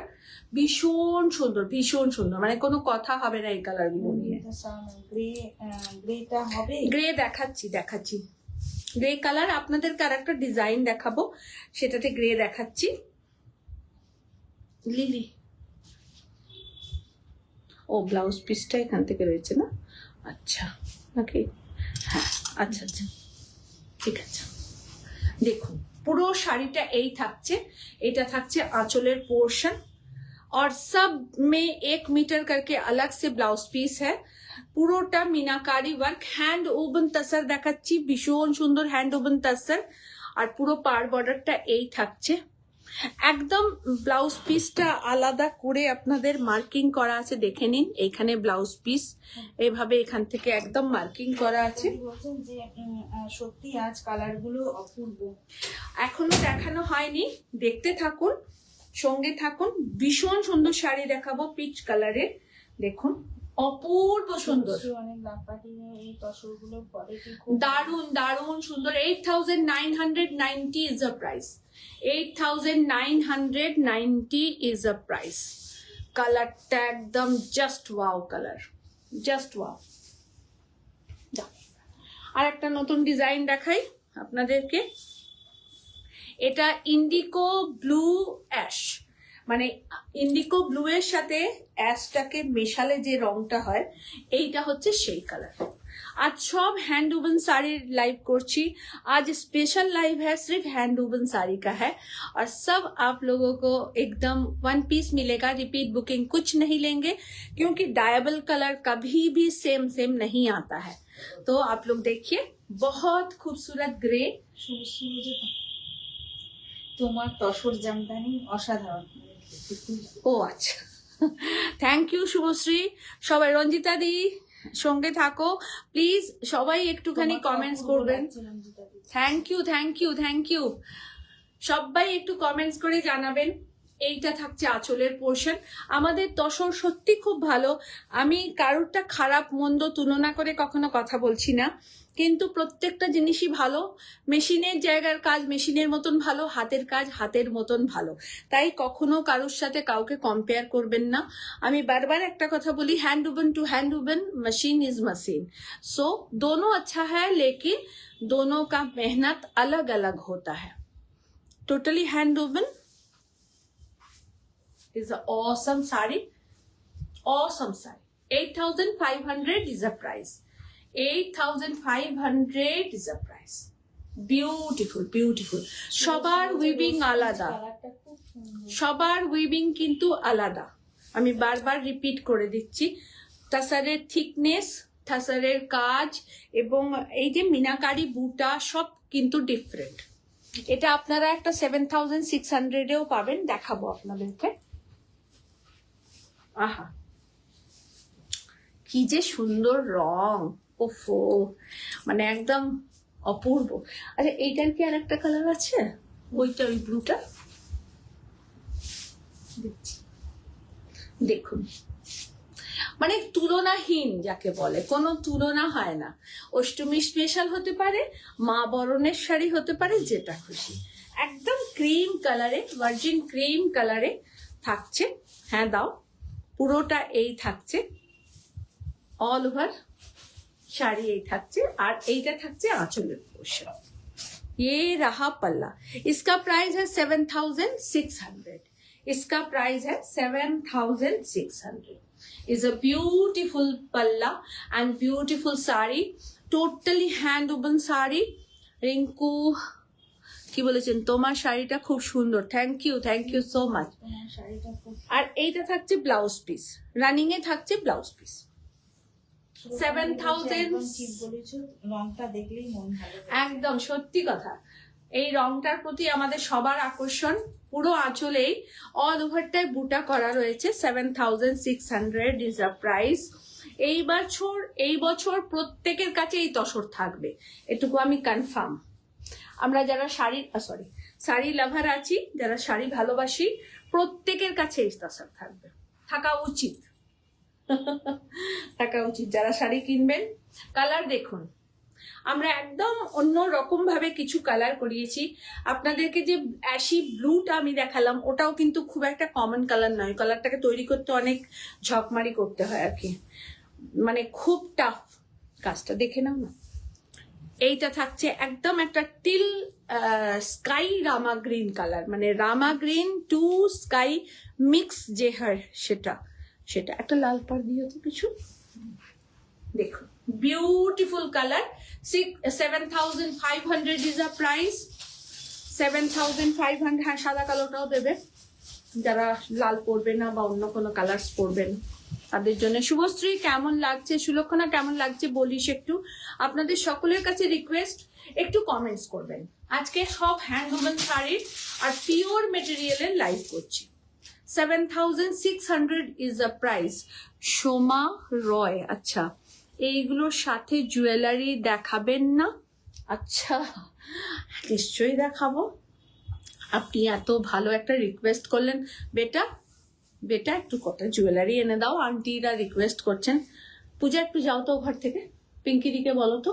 ভীষণ সুন্দর, ভীষণ সুন্দর, মানে কোনো কথা হবে না এই কালারগুলো নিয়ে। গ্রেটা হবে, গ্রে দেখাচ্ছি, দেখাচ্ছি গ্রে কালার আপনাদেরকে আরেকটা ডিজাইন দেখাবো, সেটাতে গ্রে দেখাচ্ছি। লিলি, ও ব্লাউজ পিসটা এখান থেকে রয়েছে না, আচ্ছা ওকে, হ্যাঁ আচ্ছা আচ্ছা ঠিক আছে। দেখুন পুরো শাড়িটা এই থাকছে, এটা থাকছে आंचलेर पोर्शन और सब में 1 मीटर करके अलग से ब्लाउज पीस है। পুরোটা মিনাকারি ওয়ার্ক, হ্যান্ড ওভেন তাসার দেখাচ্ছি, ভীষণ সুন্দর হ্যান্ড ওভেন তাসার। আর পুরো পার বর্ডারটা এই থাকছে, একদম ব্লাউজ পিসটা আলাদা করে আপনাদের মার্কিং করা আছে, দেখে নিন। এইখানে ব্লাউজ পিস এইভাবে এখান থেকে একদম মার্কিং করা আছে। বলছেন যে সত্যি আজ কালারগুলো অপূর্ব, এখনো দেখানো হয়নি, দেখতে থাকুন, সঙ্গে থাকুন। ভীষণ সুন্দর শাড়ি দেখাবো পিচ কালারের, দেখুন অপূর্ব সুন্দর, অনেক লাপাটি এই তসরগুলো কোয়ালিটি দারুন দারুন সুন্দর। 8,990 is the price। 8,990 is the price। কালারটা একদম just wow colour, just wow. আর একটা নতুন ডিজাইন দেখাই আপনাদেরকে, এটা ইন্ডিকো ব্লু অ্যাশ, মানে ইন্ডিকো ব্লু এর সাথে অ্যাশটাকে মেশালে যে রংটা হয়, এইটা হচ্ছে সেই কালার। आज सब हैंड वुवन साड़ी लाइव करছি, आज स्पेशल लाइव है, सिर्फ हैंड वुवन साड़ी का है और सब आप लोगों को एकदम 1 पीस मिलेगा। रिपीट बुकिंग कुछ नहीं लेंगे क्योंकि डायबल कलर कभी भी सेम नहीं आता है। तो आप लोग देखिए बहुत खूबसूरत ग्रे। তোমার তসর জামদানি অসাধারণ। ও আচ্ছা, থ্যাংক ইউ শুভশ্রী। সবাই রঞ্জিতা দি সঙ্গে থাকো প্লিজ, সবাই একটুখানি কমেন্টস করবেন। Thank you thank you thank you, সবাই একটু কমেন্টস করে জানাবেন। এইটা থাকছে আঁচলের পোর্শন। আমাদের তসর সত্যি খুব ভালো, আমি কারোরটা খারাপ মন্দ তুলনা করে কখনো কথা বলছি না, কিন্তু প্রত্যেকটা জিনিসই ভালো। মেশিনের জায়গার কাজ মেশিনের মতন ভালো, হাতের কাজ হাতের মতন ভালো, তাই কখনো কারোর সাথে কাউকে কম্পেয়ার করবেন না। আমি বারবার একটা কথা বলি, hand woven to hand woven, machine is machine. So दोनों अच्छा है लेकिन दोनों का मेहनत अलग अलग होता है। Totally hand woven is an awesome saree, awesome saree। 8,500 is the price। 8,500 is the price। Beautiful beautiful, সবার উইভিং আলাদা, সবার উইভিং কিন্তু আলাদা। আমি বারবার রিপিট করে দিচ্ছি, টাসারের থিকনেস, টাসারের কাজ এবং এই যে মিনাকারি বুটা সব কিন্তু ডিফারেন্ট। এটা আপনারা একটা 7600-এও পাবেন, দেখাবো আপনাদেরকে। আহা কি যে সুন্দর রং, ওফো, মানে একদম অপূর্ব। আচ্ছা এইটার কি আর একটা কালার আছে? ওইটা, ওই ব্লুটা দেখুন, মানে তুলনাহীন যাকে বলে, কোনো তুলনা হয় না। অষ্টমী স্পেশাল হতে পারে, মা বরণের শাড়ি হতে পারে, যেটা খুশি। একদম ক্রিম কালারে, ভার্জিন ক্রিম কালারে থাকছে। হ্যাঁ দাও, পুরোটা এই থাকছে, অল ওভার শাড়ি এই থাকছে, আর এইটা থাকছে আঁচলের পোর্শন। ये रहा पल्ला, इसका प्राइस है 7600। इसका प्राइस है 7600। is a beautiful palla and beautiful sari, totally hand woven sari। Rinku কি বলেছেন, তোমার শাড়িটা খুব সুন্দর, থ্যাংক ইউ সো মাচ। তোমার শাড়িটা খুব আর এইটা থাকছে ব্লাউজ পিস, রানিং এ থাকছে ব্লাউজ পিস। 7000 একদম ঠিক বলেছো, রংটা দেখলেই মন ভালো করে। একদম সত্যি কথা, এই রংটার প্রতি আমাদের সবার আকর্ষণ। পুরো আঁচলেই অল ওভারটাই বুটা করা রয়েছে। 7600 ইজ আ প্রাইস। এই বছর প্রত্যেকের কাছে এই তসর থাকবে, এটুকু আমি কনফার্ম। আমরা যারা শাড়ি লাভার আছি, যারা শাড়ি ভালোবাসি, প্রত্যেকের কাছে এই তসর থাকবে, থাকা উচিত। যারা শাড়ি কিনবেন। কালার দেখুন, আমরা একদম অন্য রকম ভাবে কিছু কালার করিয়েছি। আপনাদেরকে যে অ্যাশি ব্লুটা আমি দেখালাম, ওটাও কিন্তু খুব একটা কমন কালার নয়। কালারটাকে তৈরি করতে অনেক ঝকমারি করতে হয় আর কি, মানে খুব টাফ কাজটা, দেখে নাও না। এইটা থাকছে একদম একটা টিল স্কাই রামা গ্রিন কালার, মানে রামা গ্রিন টু স্কাই মিক্স যে হয় সেটা একটা লাল পাড় দিয়ে তো কিছু দেখুন, beautiful colour. 7500 is a price. 7500। হ্যাঁ, সাদা কালোটাও দেবে, যারা লাল পরবে না বা অন্য কোনো কালার্স পরবেন তাদের জন্য। শুভশ্রী কেমন লাগছে, সুলক্ষণা কেমন লাগছে বলিস একটু। আপনাদের সকলের কাছে রিকোয়েস্ট, একটু কমেন্টস করবেন। আজকে সব হ্যান্ড ওভেন শাড়ির আর পিওর মেটেরিয়ালের লাইভ করছি। 7600 ইজ আ প্রাইস। সোমা রয়, আচ্ছা এইগুলোর সাথে জুয়েলারি দেখাবেন না? আচ্ছা নিশ্চয়ই দেখাবো। আপনি এত ভালো একটা রিকোয়েস্ট করলেন, বেটা একটু কটা জুয়েলারি এনে দাও, আন্টিরা রিকোয়েস্ট করছেন। পূজা একটু যাও তো ঘর থেকে, পিঙ্কিদিকে বলো তো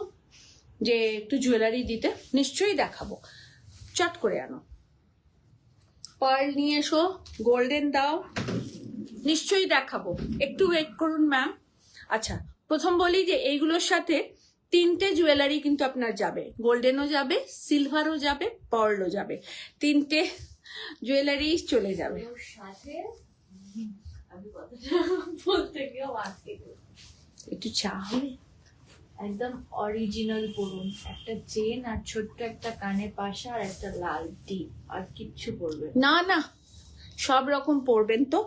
যে একটু জুয়েলারি দিতে। নিশ্চয়ই দেখাবো, চট করে আনো। পার্ল নিয়ে এসো, গোল্ডেন দাও, নিশ্চয়ই দেখাবো। একটু ওয়েট করুন ম্যাম। আচ্ছা প্রথম বলি যে এইগুলোর সাথে 3টে জুয়েলারি কিন্তু আপনার যাবে, গোল্ডেনও যাবে, সিলভারও যাবে, পার্লও যাবে, 3টে জুয়েলারি চলে যাবে। সাথে আমি কথাটা বলতে গিয়ে আটকে গেলাম। একটু চা হবে? একদম অরিজিনাল পরুন, একটা চেন আর ছোট্ট একটা কানে পাশা আর একটা লাল টিপ, আর কিচ্ছু পরবে না না, সব রকম পরবেন তো।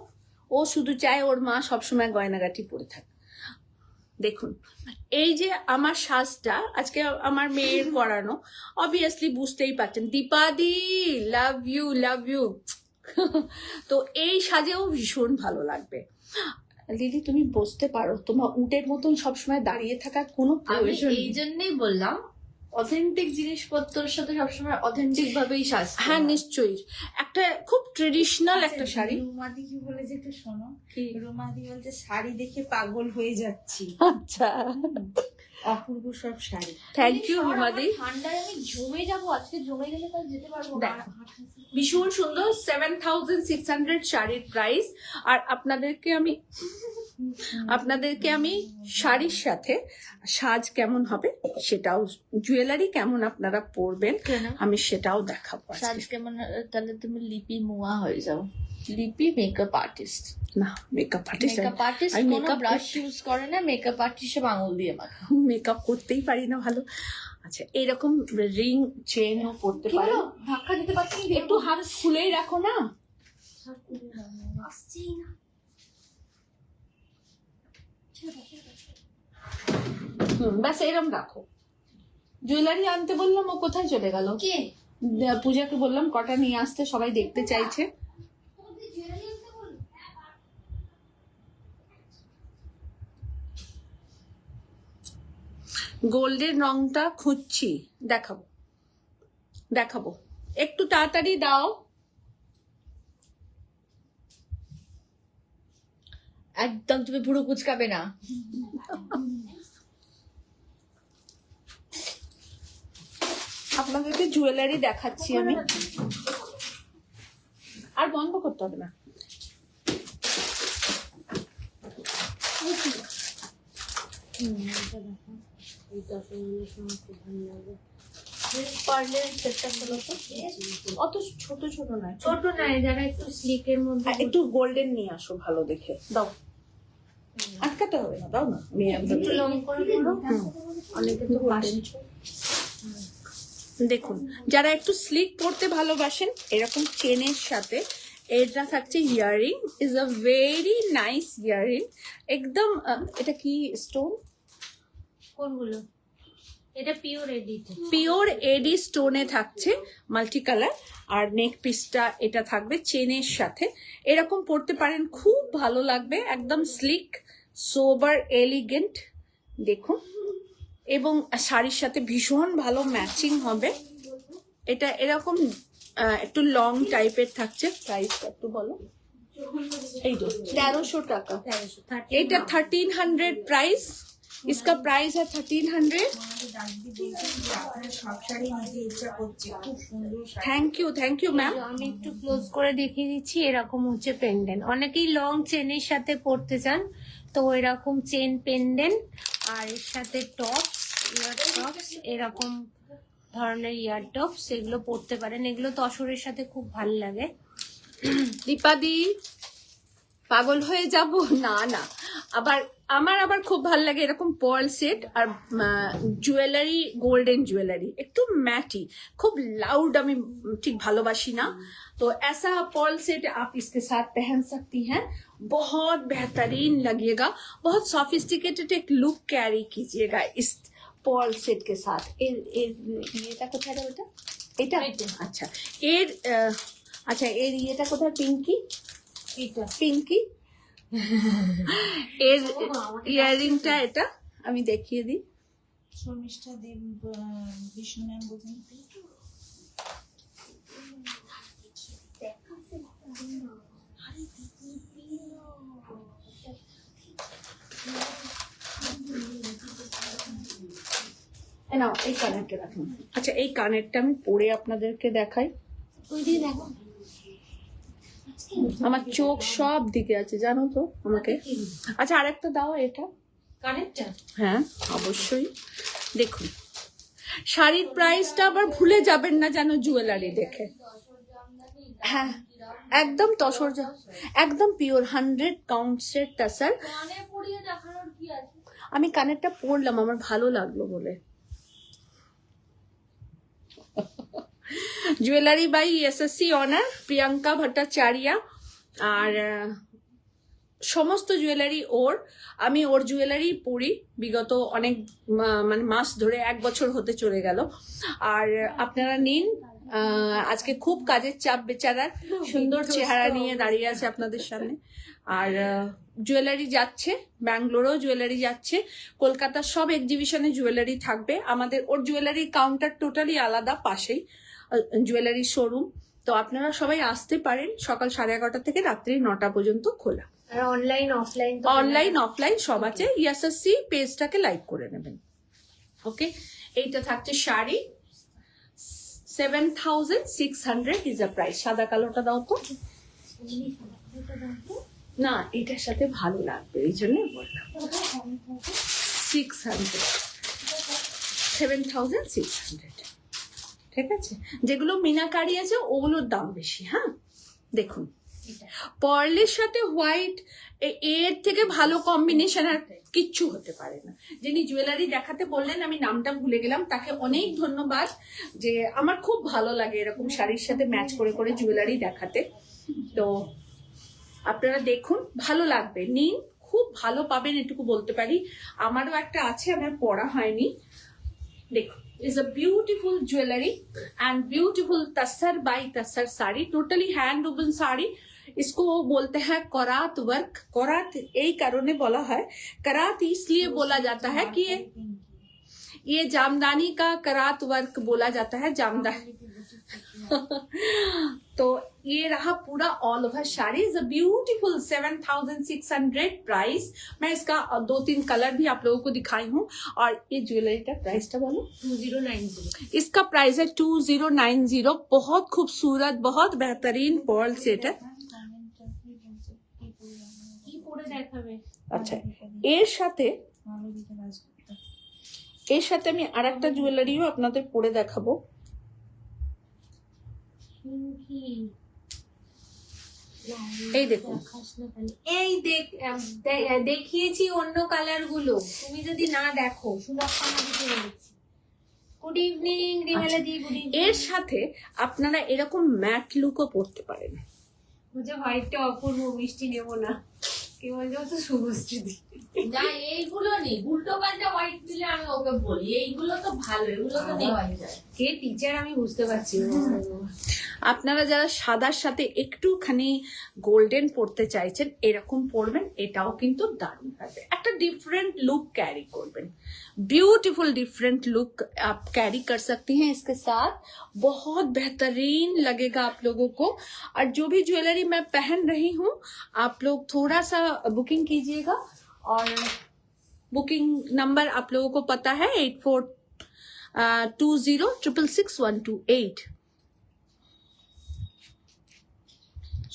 ও শুধু চায় ওর মা সবসময় গয়নাগাটি পরে থাকে। দেখুন এই যে আমার সাজটা আজকে আমার মেয়ের পরানো, অবভিয়াসলি বুঝতেই পারছেন। দীপাদি লাভ ইউ। তো এই সাজেও ভীষণ ভালো লাগবে। দিদি তুমি বসতে পারো, তোমার উটের মতন সবসময় দাঁড়িয়ে থাকার কোনো আমি প্রয়োজন এই নেই। জন্যই বললাম অথেন্টিক জিনিসপত্রের সাথে সবসময় অথেন্টিক ভাবেই সাজতে হ্যাঁ হয়। নিশ্চয়ই, একটা খুব ট্রেডিশনাল একটা শাড়ি। রুমাদি কি বলেছে একটু শোনো। কি? রুমাদি বলছে শাড়ি দেখে পাগল হয়ে যাচ্ছি, আচ্ছা অপূর্ব সব শাড়ি। থ্যাংক ইউ আমার রুমাদি। ঠান্ডায় আমি জমে যাবো, আজকে জমে গেলে তার যেতে পারবো না। দেখো, ভীষণ সুন্দর 7600 শাড়ির প্রাইস। আর আপনাদেরকে আমি শাড়ির সাথে সাজ কেমন হবে সেটাও, জুয়েলারি কেমন আপনারা পরবেন কেন? আমি সেটাও দেখাবো আজকে। সাজ কেমন? তাহলে তুমি লিপি মুয়া হয়ে যাও। লিপি মেকআপ আর্টিস্ট। না মেকআপ আর্টিস্ট, মেকআপ আর্টিস্ট আমি কোনো makeup ব্রাশ ইউজ করে না, মেকআপ আর্টিস্ট সব আঙুল দিয়ে মাখে। মেকআপ করতেই পারি না ভালো। আচ্ছা এইরকম রিং চেনও পরতে কি পারো, হলো? ধাক্কা দিতে পারছি না, একটু হাত খুলেই রাখো না। আসছেই না। ব্যাস এরম রাখো। জুয়েলারি আনতে বললাম, ও কোথায় চলে গেল? কে? পূজাকে বললাম কটা নিয়ে আসতে, সবাই দেখতে চাইছে। গোল্ডের রংটা খুঁজছি, দেখাবো দেখাবো, একটু তাড়াতাড়ি দাও। একদম তুমি পুরো কুচকাবে না। আপনাদেরকে জুয়েলারি দেখাচ্ছি আমি, আর বন্ধ করতে হবে না। অত ছোট ছোট নয়, ছোট নয়, যারা একটু স্লিকের মধ্যে। একটু গোল্ডেন নিয়ে আসো ভালো দেখে, দাও। আটকাতে হবে না, দাও না, আমি একদম একটু লং করে পরো। অনেকে তো পাশে। দেখুন, যারা একটু স্লিক পরতে ভালোবাসেন, এরকম চেনের সাথে এটা থাকছে earring, is a very nice earring. একদম এটা কি স্টোন? কোনগুলো? এটা পিওর এডি। পিওর এডি স্টোনে থাকছে, মাল্টি কালার। আর নেক পিসটা এটা থাকবে চেনের সাথে। এরকম পরতে পারেন, খুব ভালো লাগবে, একদম স্লিক, সোবার, এলিগেন্ট। দেখুন, এবং শাড়ির সাথে ভীষণ ভালো ম্যাচিং হবে। এটা এরকম একটু লং টাইপের থাকছে। প্রাইসটা একটু বলো। এই তো 1300 টাকা। এটা 1300 प्राइस, इसका प्राइस है 1300। Thank you ma'am. আমি একটু ক্লোজ করে দেখিয়ে দিচ্ছি। এরকম হচ্ছে পেন্ডেন্ট, অনেকেই লং চেনের সাথে পরতে চান, তো এরকম চেন পেন্ডেন্ট আর এর সাথে টপস, ইয়ার টপস, এরকম ধরনের ইয়ার টপস, এগুলো পরতে পারেন। এগুলো তসরের সাথে খুব ভালো লাগে। দীপাদি পাগল হয়ে যাব না না, আবার আমার আবার খুব ভালো লাগে এরকম পার্ল সেট আর জুয়েলারি, গোল্ডেন জুয়েলারি, একটু ম্যাটি, খুব লাউড আমি ঠিক ভালোবাসি না। तो ऐसा पर्ल सेट आप इसके साथ पहन सकती हैं, बहुत बेहतरीन लगेगा, बहुत सॉफिस्टिकेटेड एक लुक कैरी कीजिएगा इस पर्ल सेट के साथ। এটা কোথায় বেটা? এটা আচ্ছা, এর আচ্ছা, এর ইয়েটা কোথায়? পিঙ্কি, এটা পিঙ্কি এর ইয়াররিংটা, এটা আমি দেখিয়ে দিই। শর্মিষ্ঠা দেব, বিষ্ণু ম্যাম বলছেন। নাও, এই কানেরটা রাখুন। আচ্ছা, এই কানেরটা আমি পরে আপনাদেরকে দেখাই। ওই দিয়ে দেখো। আমার চোখ সব দিকে আছে জানো তো আমাকে। আচ্ছা, আরেকটা দাও, এটা কানেরটা। হ্যাঁ অবশ্যই। দেখুন, শাড়ির প্রাইসটা আবার ভুলে যাবেন না যেন জুয়েলারি দেখে। হ্যাঁ, একদম তসর, একদম পিওর 100 কাউন্টসের টাসার। আমি কানেরটা পরলাম, আমার ভালো লাগলো বলে। Jewellery by SSC owner Priyanka Bhattacharya. আর সমস্ত জুয়েলারি ওর, আমি ওর জুয়েলারি পরি বিগত অনেক মানে মাস ধরে, 1 বছর হতে চলে গেল। আর আপনারা নিন, আজকে খুব কাজের চাপ বেচারার, সুন্দর চেহারা নিয়ে দাঁড়িয়ে আছে আপনাদের সামনে। আর জুয়েলারি যাচ্ছে, ব্যাঙ্গালোরেও জুয়েলারি যাচ্ছে, কলকাতার সব এক্সিবিশনে জুয়েলারি থাকবে। আমাদের ওর জুয়েলারি কাউন্টার টোটালি আলাদা, পাশেই জুয়েলারি শোরুম। তো আপনারা সবাই আসতে পারেন, সকাল 11:30 থেকে রাত্রি 9টা পর্যন্ত খোলা। আর অনলাইন অফলাইন, অনলাইন অফলাইন সব আছে। ইয়াসএসসি পেজটাকে লাইক করে নেবেন। ওকে, এইটা থাকছে শাড়ি, 7600 ইজ আ প্রাইস। সাদা কালোটা দাও তো। না, এটার সাথে ভালো লাগবে, এই জন্য বললাম 600, 7600। ঠিক আছে, যেগুলো মিনাকারি আছে ওগুলোর দাম বেশি। হ্যাঁ, দেখুন, পার্লের সাথে হোয়াইট, এর থেকে ভালো কম্বিনেশন আর কিচ্ছু হতে পারে না। যিনি জুয়েলারি দেখাতে বললেন, আমি নামটা ভুলে গেলাম, তাকে অনেক ধন্যবাদ। যে আমার খুব ভালো লাগে এরকম শাড়ির সাথে ম্যাচ করে করে জুয়েলারি দেখাতে। তো আপনারা দেখুন, ভালো লাগবে, নিন, খুব ভালো পাবেন এটুকু বলতে পারি। আমারও একটা আছে, আমার পরা হয়নি। देखो is a beautiful jewelry and beautiful tussar by tussar sari, totally hand woven sari. इसको बोलते हैं करात वर्क। करात यही कारणे बोला है, करात इसलिए बोला जाता है कि ये जामदानी का करात वर्क बोला जाता है, जामदानी। तो ये रहा पूरा all over sari, is a beautiful 7600 price. मैं इसका 2-3 कलर भी आप लोगों को दिखाई हूँ। और ये ज्वेलरी का प्राइस था बोलो 2090। इसका प्राइस है 2090। बहुत खूबसूरत, बहुत बेहतरीन पर्ल सेट है। কি পরে দেখাবে? আচ্ছা, এর সাথে আমি আরেকটা জুয়েলারিও আপনাদের পরে দেখাবো। এই দেখুন, এই দেখিয়েছি অন্য কালার গুলো, তুমি যদি না দেখো সুলক্ষণা দিতে বলেছি। গুড ইভিনিং রিমেলা দি, গুড ইভিনিং। এর সাথে আপনারা এরকম ম্যাট লুকও পরতে পারেন। বুঝে হোয়াইটটা অপূর্ব, মিষ্টি নেব না, কে বলছে তো শুভশ্রী দি। না এইগুলো নেই, উল্টো পাল্টা হোয়াইট দিলে আমি ওকে বলি এইগুলো তো ভালো, এগুলো তো নেওয়াই যায়। কে টিচার আমি বুঝতে পারছি না। আপনারা যারা সাদার সাথে একটুখানি গোল্ডেন পড়তে চাইছেন এরকম পরবেন, এটাও কিন্তু দারুণ থাকবে। একটা डिफरेंट लुक कैरी करबेन, ब्यूटीफुल डिफरेंट लुक आप कैरी कर सकती हैं इसके साथ। बहुत बेहतरीन लगेगा आप लोगों को। और जो भी ज्वेलरी मैं पहन रही हूँ आप लोग थोड़ा सा बुकिंग कीजिएगा। और बुकिंग नंबर आप लोगों को पता है 8420666128।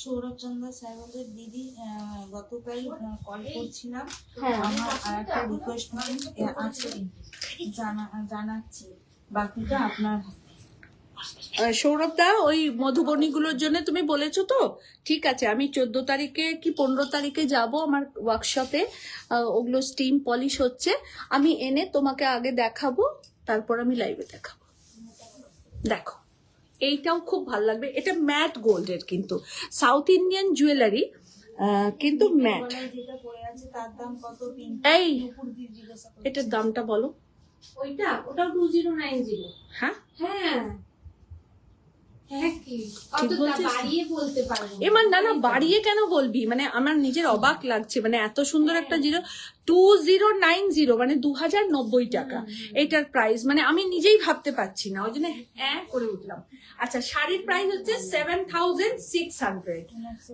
সৌরভ চন্দ্র স্যার বলতে দিদি গতকাল কল করছিলাম, হ্যাঁ। আমার আর একটা রিকোয়েস্ট আছে জানাচ্ছি, বাকিটা আপনার সৌরভ দা, ওই মধুবনী গুলোর জন্য তুমি বলেছো তো, ঠিক আছে। আমি 14 তারিখে কি 15 তারিখে যাব আমার ওয়ার্কশপে, ওগুলো স্টিম পলিশ হচ্ছে। আমি এনে তোমাকে আগে দেখাবো, তারপর আমি লাইভে দেখাবো। দেখো, এইটাও খুব ভালো লাগবে। এটা ম্যাট গোল্ডের, কিন্তু সাউথ ইন্ডিয়ান জুয়েলারি, কিন্তু ম্যাট। যেটা পড়ে আছে তার দাম কত? এই এটার দামটা বলো। ওটাও 2090। হ্যাঁ, হ্যাঁ হ্যাঁ, কি অত বলছিস? বাড়িয়ে বলতে পারবো এবার না না, বাড়িয়ে কেন বলবি, মানে আমার নিজের অবাক লাগছে, মানে এত সুন্দর একটা 2090, মানে 2090 টাকা এটার প্রাইস, মানে আমি নিজেই ভাবতে পারছি না, ওই জন্য হ্যাঁ করে উঠলাম। আচ্ছা, শাড়ির প্রাইস হচ্ছে 7600।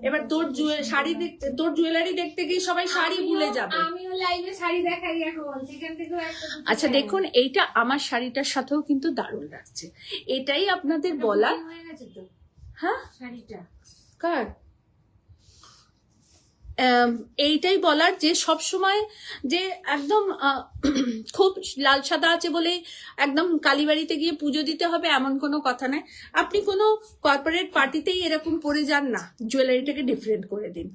এবার তোর শাড়ি দেখতে, তোর জুয়েলারি দেখতে গিয়ে সবাই শাড়ি ভুলে যাবে। আমিও লাইভে শাড়ি দেখাই এখন, সেখান থেকেও একটা দুটো আচ্ছা দেখুন, এইটা আমার শাড়িটার সাথেও কিন্তু দারুণ লাগছে। এটাই আপনাদের বলা। হয়ে গেছে তো হ্যাঁ, শাড়িটা। কার এইটাই বলার যে সব সময় যে একদম খুব লাল সাদা আছে বলে একদম কালীবাড়িতে গিয়ে পুজো দিতে হবে এমন কোনো কথা নাই। আপনি কোনো কর্পোরেট পার্টিতেই এরকম পরে যান না, জুয়েলারিটাকে ডিফারেন্ট করে দিন,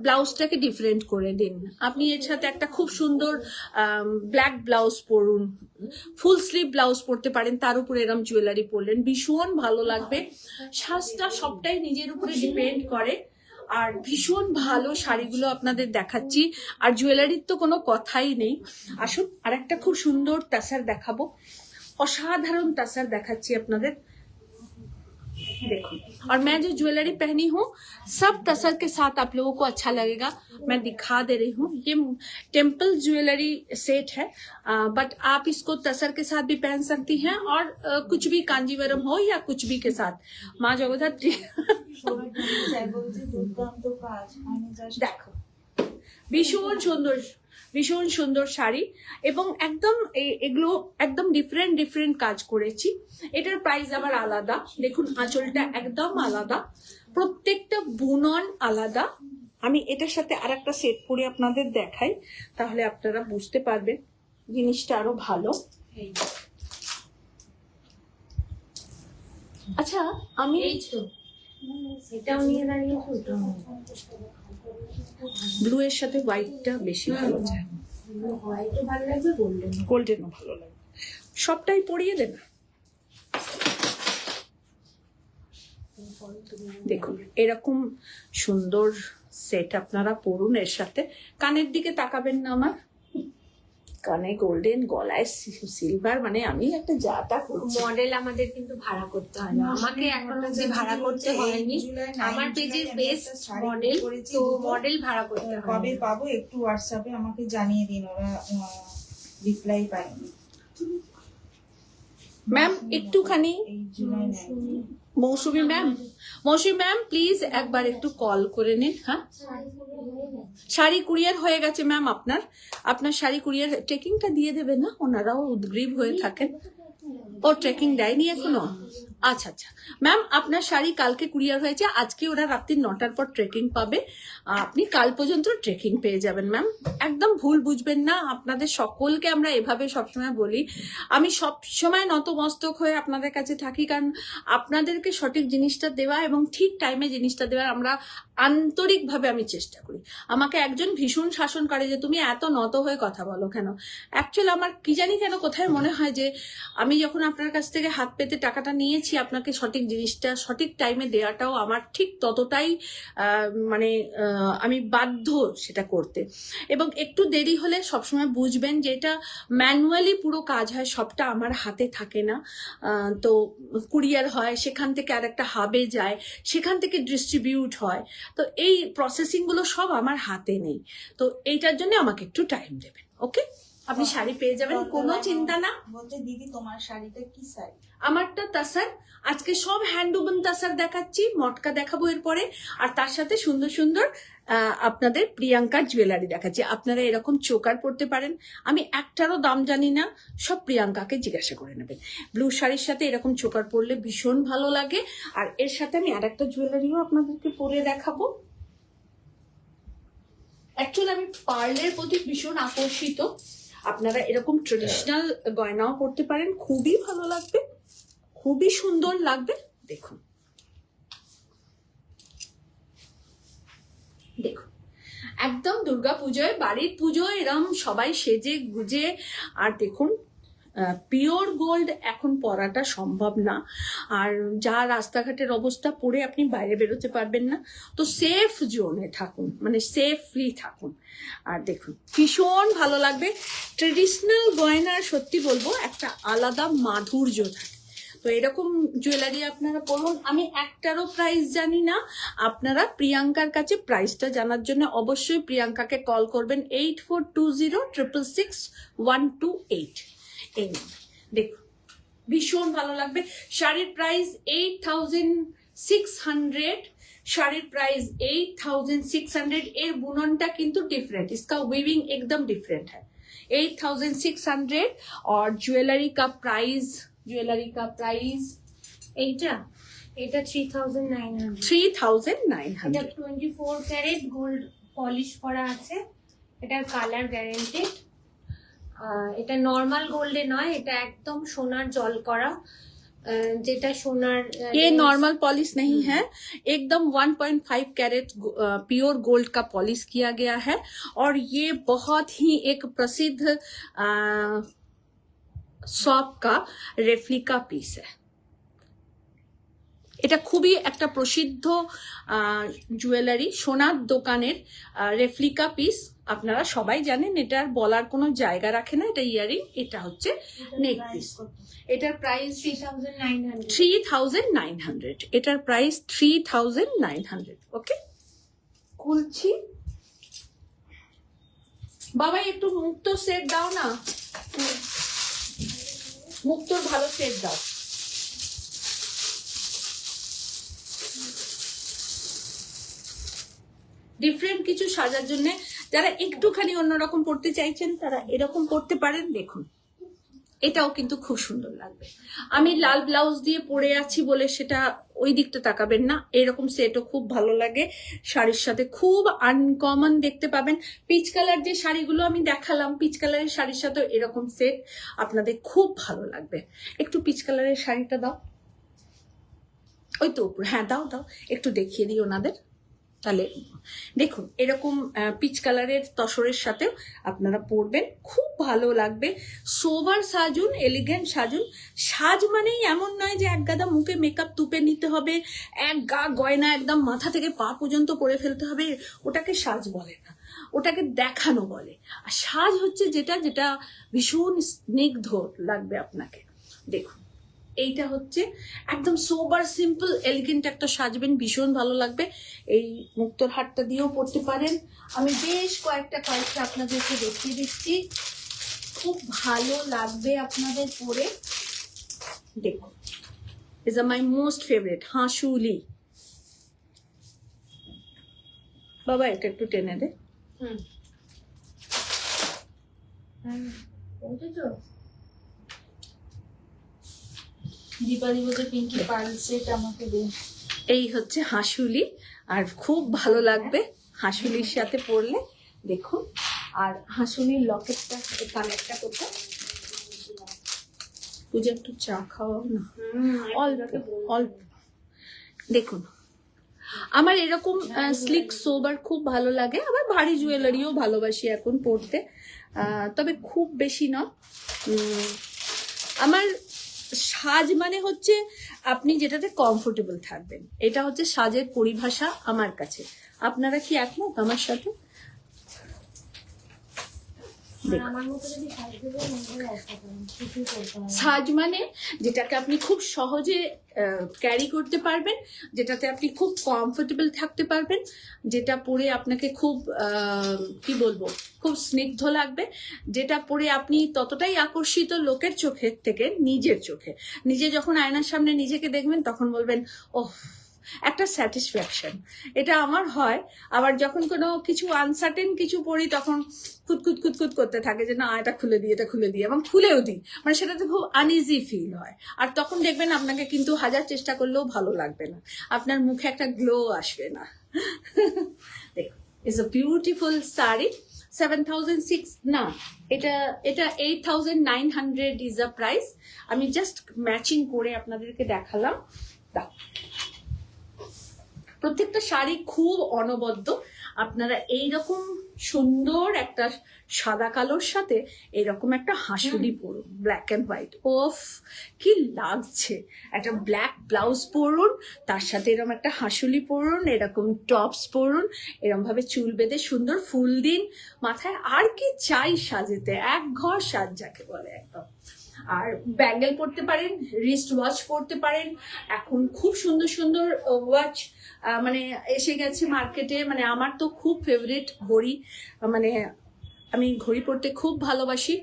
ব্লাউজটাকে ডিফারেন্ট করে দিন। আপনি এর সাথে একটা খুব সুন্দর ব্ল্যাক ব্লাউজ পরুন, ফুল স্লিভ ব্লাউজ পরতে পারেন, তার উপরে এরকম জুয়েলারি পরলেন, ভীষণ ভালো লাগবে। সাজটা সবটাই নিজের উপরে ডিপেন্ড করে। আর ভীষণ ভালো শাড়িগুলো আপনাদের দেখাচ্ছি, আর জুয়েলারির তো কোনো কথাই নেই। আসুন আর একটা খুব সুন্দর তাসার দেখাবো, অসাধারণ তাসার দেখাচ্ছি আপনাদের। देखो, और मैं जो ज्वेलरी पहनी हूँ सब तसर के साथ आप लोगों को अच्छा लगेगा। मैं दिखा दे रही हूँ, ये टेम्पल ज्वेलरी सेट है, बट आप इसको तसर के साथ भी पहन सकती हैं और कुछ भी कांजीवरम हो या कुछ भी के साथ। माँ जगद्धात्री স্যার বলছে দুর্দান্ত কাজ, আমি জাস্ট দেখো, ভীষণ সুন্দর, ভীষণ সুন্দর শাড়ি, এবং একদম এগুলো একদম ডিফারেন্ট কাজ করেছি। এটার প্রাইস আবার আলাদা। দেখুন, আঁচলটা একদম আলাদা, প্রত্যেকটা বুনন আলাদা। আমি এটার সাথে আর একটা সেট পরে আপনাদের দেখাই, তাহলে আপনারা বুঝতে পারবেন জিনিসটা আরো ভালো। আচ্ছা, আমি এই তো এটাও নিয়ে দাঁড়িয়েছি, ওটাও ব্লু এর সাথে হোয়াইটটা বেশি ভালো যায়, হোয়াইটও ভালো লাগবে, গোল্ডেন। গোল্ডেনও ভালো লাগে। সবটাই পরিয়ে দেন। দেখুন, এরকম সুন্দর সেট আপনারা পরুন এর সাথে। কানের দিকে তাকাবেন না আমার, কানে গোল্ডেন, গলায় সিলভার, মানে আমি একটা যাতা করছি। মডেল আমাদের কিন্তু ভাড়া করতে হয় না, আমাকে এখনো অব্দি ভাড়া করতে হয়নি। আমার পেজের বেস্ট মডেল, তো মডেল ভাড়া করতে হয় কবে না। পাবো একটু হোয়াটসঅ্যাপে আমাকে জানিয়ে দিন, ওরা রিপ্লাই পায়নি। ম্যাম একটুখানি এই জুলাই 19 মৌসুমী ম্যাম প্লিজ একবার একটু কল করে নিন। হ্যাঁ, শাড়ি কুরিয়ার হয়ে গেছে ম্যাম, আপনার শাড়ি কুরিয়ার, ট্রেকিংটা দিয়ে দেবে না? ওনারাও উদ্গ্রীব হয়ে থাকেন। ও ট্রেকিং দেয়নি এখনো? আচ্ছা আচ্ছা ম্যাম, আপনার শাড়ি কালকে কুরিয়ার হয়েছে, আজকে ওরা রাত্রি 9টার পর ট্রেকিং পাবে, আপনি কাল পর্যন্ত ট্রেকিং পেয়ে যাবেন ম্যাম। একদম ভুল বুঝবেন না, আপনাদের সকলকে আমরা এভাবে সবসময় বলি, আমি সবসময় নতমস্তক হয়ে আপনাদের কাছে থাকি, কারণ আপনাদেরকে সঠিক জিনিসটা দেওয়া এবং ঠিক টাইমে জিনিসটা দেওয়ার আমরা আন্তরিকভাবে আমি চেষ্টা করি। আমাকে একজন ভীষণ শাসন করে যে তুমি এত নত হয়ে কথা বলো কেন। অ্যাকচুয়ালি আমার কি জানি কেন কোথায় মনে হয় যে আমি যখন আপনার কাছ থেকে হাত পেতে টাকাটা নিয়েছি, আপনাকে সঠিক জিনিসটা সঠিক টাইমে দেওয়াটাও আমার ঠিক ততটাই মানে আমি বাধ্য সেটা করতে। এবং একটু দেরি হলে সবসময় বুঝবেন যে এটা ম্যানুয়ালি পুরো কাজ হয়, সবটা আমার হাতে থাকে না। তো কুরিয়ার হয়, সেখান থেকে আর একটা হাবে যায়, সেখান থেকে ডিস্ট্রিবিউট হয়, তো এই প্রসেসিংগুলো সব আমার হাতে নেই। তো এইটার জন্য আমাকে একটু টাইম দেবেন। ওকে, আপনি শাড়ি পেয়ে যাবেন, কোনো চিন্তা না। বলছে দিদি তোমার শাড়িটা কি শাড়ি? আমারটা তাসার, আজকে সব হ্যান্ডউমেন তাসার দেখাচ্ছি, মটকা দেখাবো এরপরে, আর তার সাথে সুন্দর সুন্দর আপনাদের প্রিয়াঙ্কার জুয়েলারি দেখাচ্ছি। আপনারা এরকম চোকার পরতে পারেন, আমি একটারও দাম জানি না, সব প্রিয়াঙ্কাকে জিজ্ঞাসা করে নেবেন। ব্লু শাড়ির সাথে এরকম চোকার পরলে ভীষণ ভালো লাগে। আর এর সাথে আমি আর একটা জুয়েলারিও আপনাদেরকে পরে দেখাবো। অ্যাকচুয়ালি আমি পার্লের প্রতি ভীষণ আকর্ষিত, আপনারা এরকম ট্রেডিশনাল গয়নাও করতে পারেন, খুবই ভালো লাগবে, খুবই সুন্দর লাগবে। দেখুন দেখুন, একদম দুর্গাপুজোয়, বাড়ির পুজোয় এরম সবাই সেজে গুজে। আর দেখুন, পিওর গোল্ড এখন পরাটা সম্ভব না, আর যা রাস্তাঘাটের অবস্থা, পরে আপনি বাইরে বেরোতে পারবেন না, তো সেফ জোনে থাকুন, মানে সেফলি থাকুন। আর দেখুন ভীষণ ভালো লাগবে। ট্রেডিশনাল গয়নার সত্যি বলবো একটা আলাদা মাধুর্য থাকে। তো এরকম জুয়েলারি আপনারা পরুন। আমি একটারও প্রাইস জানি না, আপনারা প্রিয়াঙ্কার কাছে প্রাইসটা জানার জন্য অবশ্যই প্রিয়াঙ্কাকে কল করবেন 8420666128। এই দেখুন ভীষণ ভালো লাগবে। শাড়ির প্রাইস 8600, শাড়ির প্রাইস 8600। এর বুননটা কিন্তু ডিফারেंट, इसका वीविंग एकदम डिफरेंट है। 8600 और ज्वेलरी का प्राइस এইটা 3900। 3900। এটা 24 ক্যারেট গোল্ড পলিশ করা আছে, এটার কালার গ্যারেন্টেড। এটা নর্মাল গোল্ডে নয়, এটা একদম সোনার জল করা, যেটা সোনার ये नॉर्मल पॉलिश नहीं है, एकदम 1.5 कैरेट प्योर गोल्ड का पॉलिश किया गया है। और ये बहुत ही एक प्रसिद्ध शॉप का रेप्लिका पीस है। এটা খুবই একটা প্রসিদ্ধ জুয়েলারি, সোনার দোকানের রেপ্লিকা পিস। আপনারা সবাই জানেন, এটার বলার কোনো জায়গা রাখে না। এটা ইয়ারিং, এটা হচ্ছে নেক পিস। এটার প্রাইস 3900। 3900, এটার প্রাইস 3900। ওকে, খুলছি। বাবা একটু মুক্তো সেট দাও না, মুক্তোর ভালো সেট দাও। ডিফারেন্ট কিছু সাজার জন্য, যারা একটুখানি অন্যরকম পড়তে চাইছেন তারা এরকম পড়তে পারেন। দেখুন এটাও কিন্তু খুব সুন্দর লাগবে। আমি লাল ব্লাউজ দিয়ে পরে আছি বলে সেটা ওই দিকটা তাকাবেন না, এরকম সেটও খুব ভালো লাগে, শাড়ির সাথে খুব আনকমন দেখতে পাবেন। পিচ কালার যে শাড়িগুলো আমি দেখালাম, পিচ কালারের শাড়ির সাথে এরকম সেট আপনাদের খুব ভালো লাগবে। একটু পিচ কালারের শাড়িটা দাও, ওই তো উপর, হ্যাঁ দাও দাও, একটু দেখিয়ে দিই ওনাদের। তাহলে দেখুন এরকম পিচ কালারের তসরের সাথেও আপনারা পরবেন, খুব ভালো লাগবে। সোবার সাজুন, এলিগেন্ট সাজুন। সাজ মানেই এমন নয় যে এক গাদা মুখে মেকআপ তুপে নিতে হবে, এক গা গয়না একদম মাথা থেকে পা পর্যন্ত পরে ফেলতে হবে, ওটাকে সাজ বলে না, ওটাকে দেখানো বলে। আর সাজ হচ্ছে যেটা যেটা ভীষণ স্নিগ্ধ লাগবে আপনাকে। দেখুন এইটা হচ্ছে একদম সোবার সিম্পল এলিগেন্ট একটা সাজবেন, ভীষণ ভালো লাগবে। এই মুক্তোর হারটা দিয়েও পরতে পারেন। আমি বেশ কয়েকটা আপনাদেরকে দেখিয়ে দিচ্ছি, খুব ভালো লাগবে আপনাদের পরে। দেখুন ইজ মাই মোস্ট ফেভারিট হাঁসুলি। বাবা এটা একটু টেনে দে। দীপালি বলতে পিঙ্কি পার্ল সেট আমাকে দিন। এই হচ্ছে হাঁসুলি, আর খুব ভালো লাগবে হাঁসুলির সাথে পরলে। দেখুন, আর হাঁসুলির লকেটটা কানেরটা কোথায়? পূজা একটু চা খাওয়াও না, অল্প অল্প। দেখুন আমার এরকম স্লিক সোবার খুব ভালো লাগে, আবার ভারী জুয়েলারিও ভালোবাসি এখন পরতে, তবে খুব বেশি না। আমার সাজ মানে হচ্ছে আপনি যেটাতে কমফোর্টেবল থাকবেন, এটা হচ্ছে সাজের পরিভাষা আমার কাছে। আপনারা কি একমত আমার সাথে? সাজ মানে যেটাকে আপনি খুব সহজে ক্যারি করতে পারবেন, যেটাতে আপনি খুব কমফোর্টেবল থাকতে পারবেন, যেটা পরে আপনাকে খুব কি বলবো, খুব স্নিগ্ধ লাগবে, যেটা পরে আপনি ততটাই আকর্ষিত লোকের চোখের থেকে নিজের চোখে। নিজে যখন আয়নার সামনে নিজেকে দেখবেন তখন বলবেন ওহ, একটা স্যাটিসফ্যাকশন। এটা আমার হয়। আবার যখন কোনো কিছু আনসার্টেন কিছু পড়ি তখন খুঁতখুত খুঁতখুত করতে থাকে যে না এটা খুলে দিই, এটা খুলে দিই, এবং খুলেও দিই, মানে সেটাতে খুব আনইজি ফিল হয়। আর তখন দেখবেন আপনাকে কিন্তু হাজার চেষ্টা করলেও ভালো লাগবে না, আপনার মুখে একটা গ্লো আসবে না। দেখুন ইটস আ বিউটিফুল শাড়ি। 7,006 না, এটা 8,900 ইজ আ প্রাইস। আমি জাস্ট ম্যাচিং করে আপনাদেরকে দেখালাম। দাও, প্রত্যেকটা শাড়ি খুব অনবদ্য। আপনারা এইরকম সুন্দর একটা সাদা কালোর সাথে এরকম একটা হাঁসুলি পরুন, ব্ল্যাক অ্যান্ড হোয়াইট। ওফ কি লাগছে! একটা ব্ল্যাক ব্লাউজ পরুন, তার সাথে এরকম একটা হাঁসুলি পরুন, এরকম টপস পরুন, এরকম ভাবে চুল বেঁধে সুন্দর ফুল দিন মাথায়। আর কি চাই সাজেতে? এক ঘর সাজ যাকে বলে একদম। আর ব্যাঙ্গেল পরতে পারেন, রিস্ট ওয়াচ পরতে পারেন। এখন খুব সুন্দর সুন্দর ওয়াচ মানে এসে গেছে মার্কেটে। মানে আমার তো খুব ফেভারিট ঘড়ি, মানে আমি ঘড়ি পরতে খুব ভালোবাসি।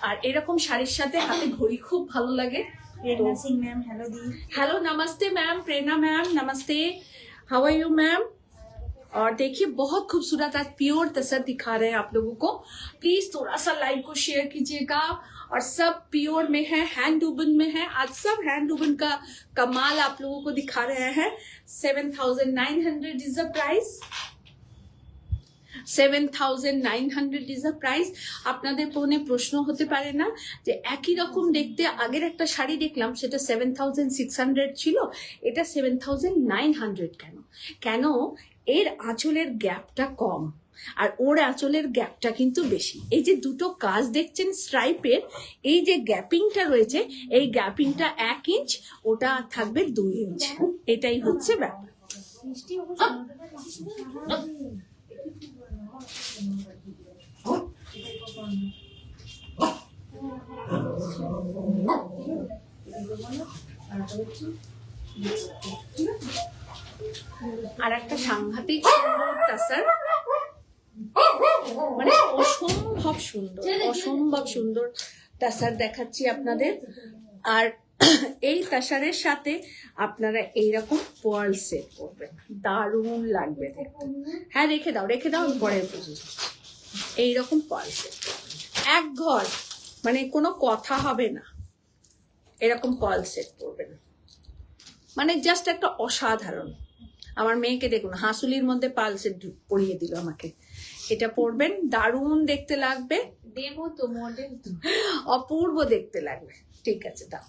আর এরকম শাড়ির সাথে হাতে ঘড়ি খুব ভালো লাগে। प्रेरणा सिंह मैम हेलो दी। हेलो नमस्ते मैम, प्रेरणा मैम नमस्ते, हाउ आर यू मैम? और देखिए बहुत खूबसूरत आज प्योर तसर दिखा रहे हैं आप लोगों को। प्लीज थोड़ा सा लाइक को शेयर कीजिएगा। और सब प्योर में है, हैंड वुवन में है। आज सब हैंड वुवन का कमाल आप लोगों को दिखा रहे हैं। 7,900 is the price. 7,900 is a price. আপনাদের মনে প্রশ্ন হতে পারে না যে একই রকম দেখতে আগের একটা শাড়ি দেখলাম সেটা 7,600 ছিল, এটা 7,900 কেন? কেন? এর আঁচলের গ্যাপটা কম আর ওর আঁচলের গ্যাপটা কিন্তু বেশি। এই যে দুটো কাজ দেখছেন স্ট্রাইপের, এই যে গ্যাপিংটা রয়েছে, এই গ্যাপিংটা 1 ইঞ্চ, ওটা থাকবে 2 ইঞ্চ। এটাই হচ্ছে ব্যাপার। আর একটা সাংঘাতিক সুন্দর টাসার, মানে অসম্ভব সুন্দর, অসম্ভব সুন্দর টাসার দেখাচ্ছি আপনাদের। আর এই টাসারের সাথে আপনারা এইরকম পার্ল সেট করবেন, দারুণ লাগবে দেখতে। হ্যাঁ রেখে দাও, রেখে দাও, পরে এইরকম পার্ল সেট এক ঘর, মানে কোনো কথা হবে না। এরকম পার্ল সেট করবেন, মানে জাস্ট একটা অসাধারণ। আমার মেয়েকে দেখুন হাঁসুলির মধ্যে পার্ল সেট পরিয়ে দিল আমাকে। এটা পরবেন, দারুণ দেখতে লাগবে। দেবো তো, মডেল তো অপূর্ব দেখতে লাগবে। ঠিক আছে দাও।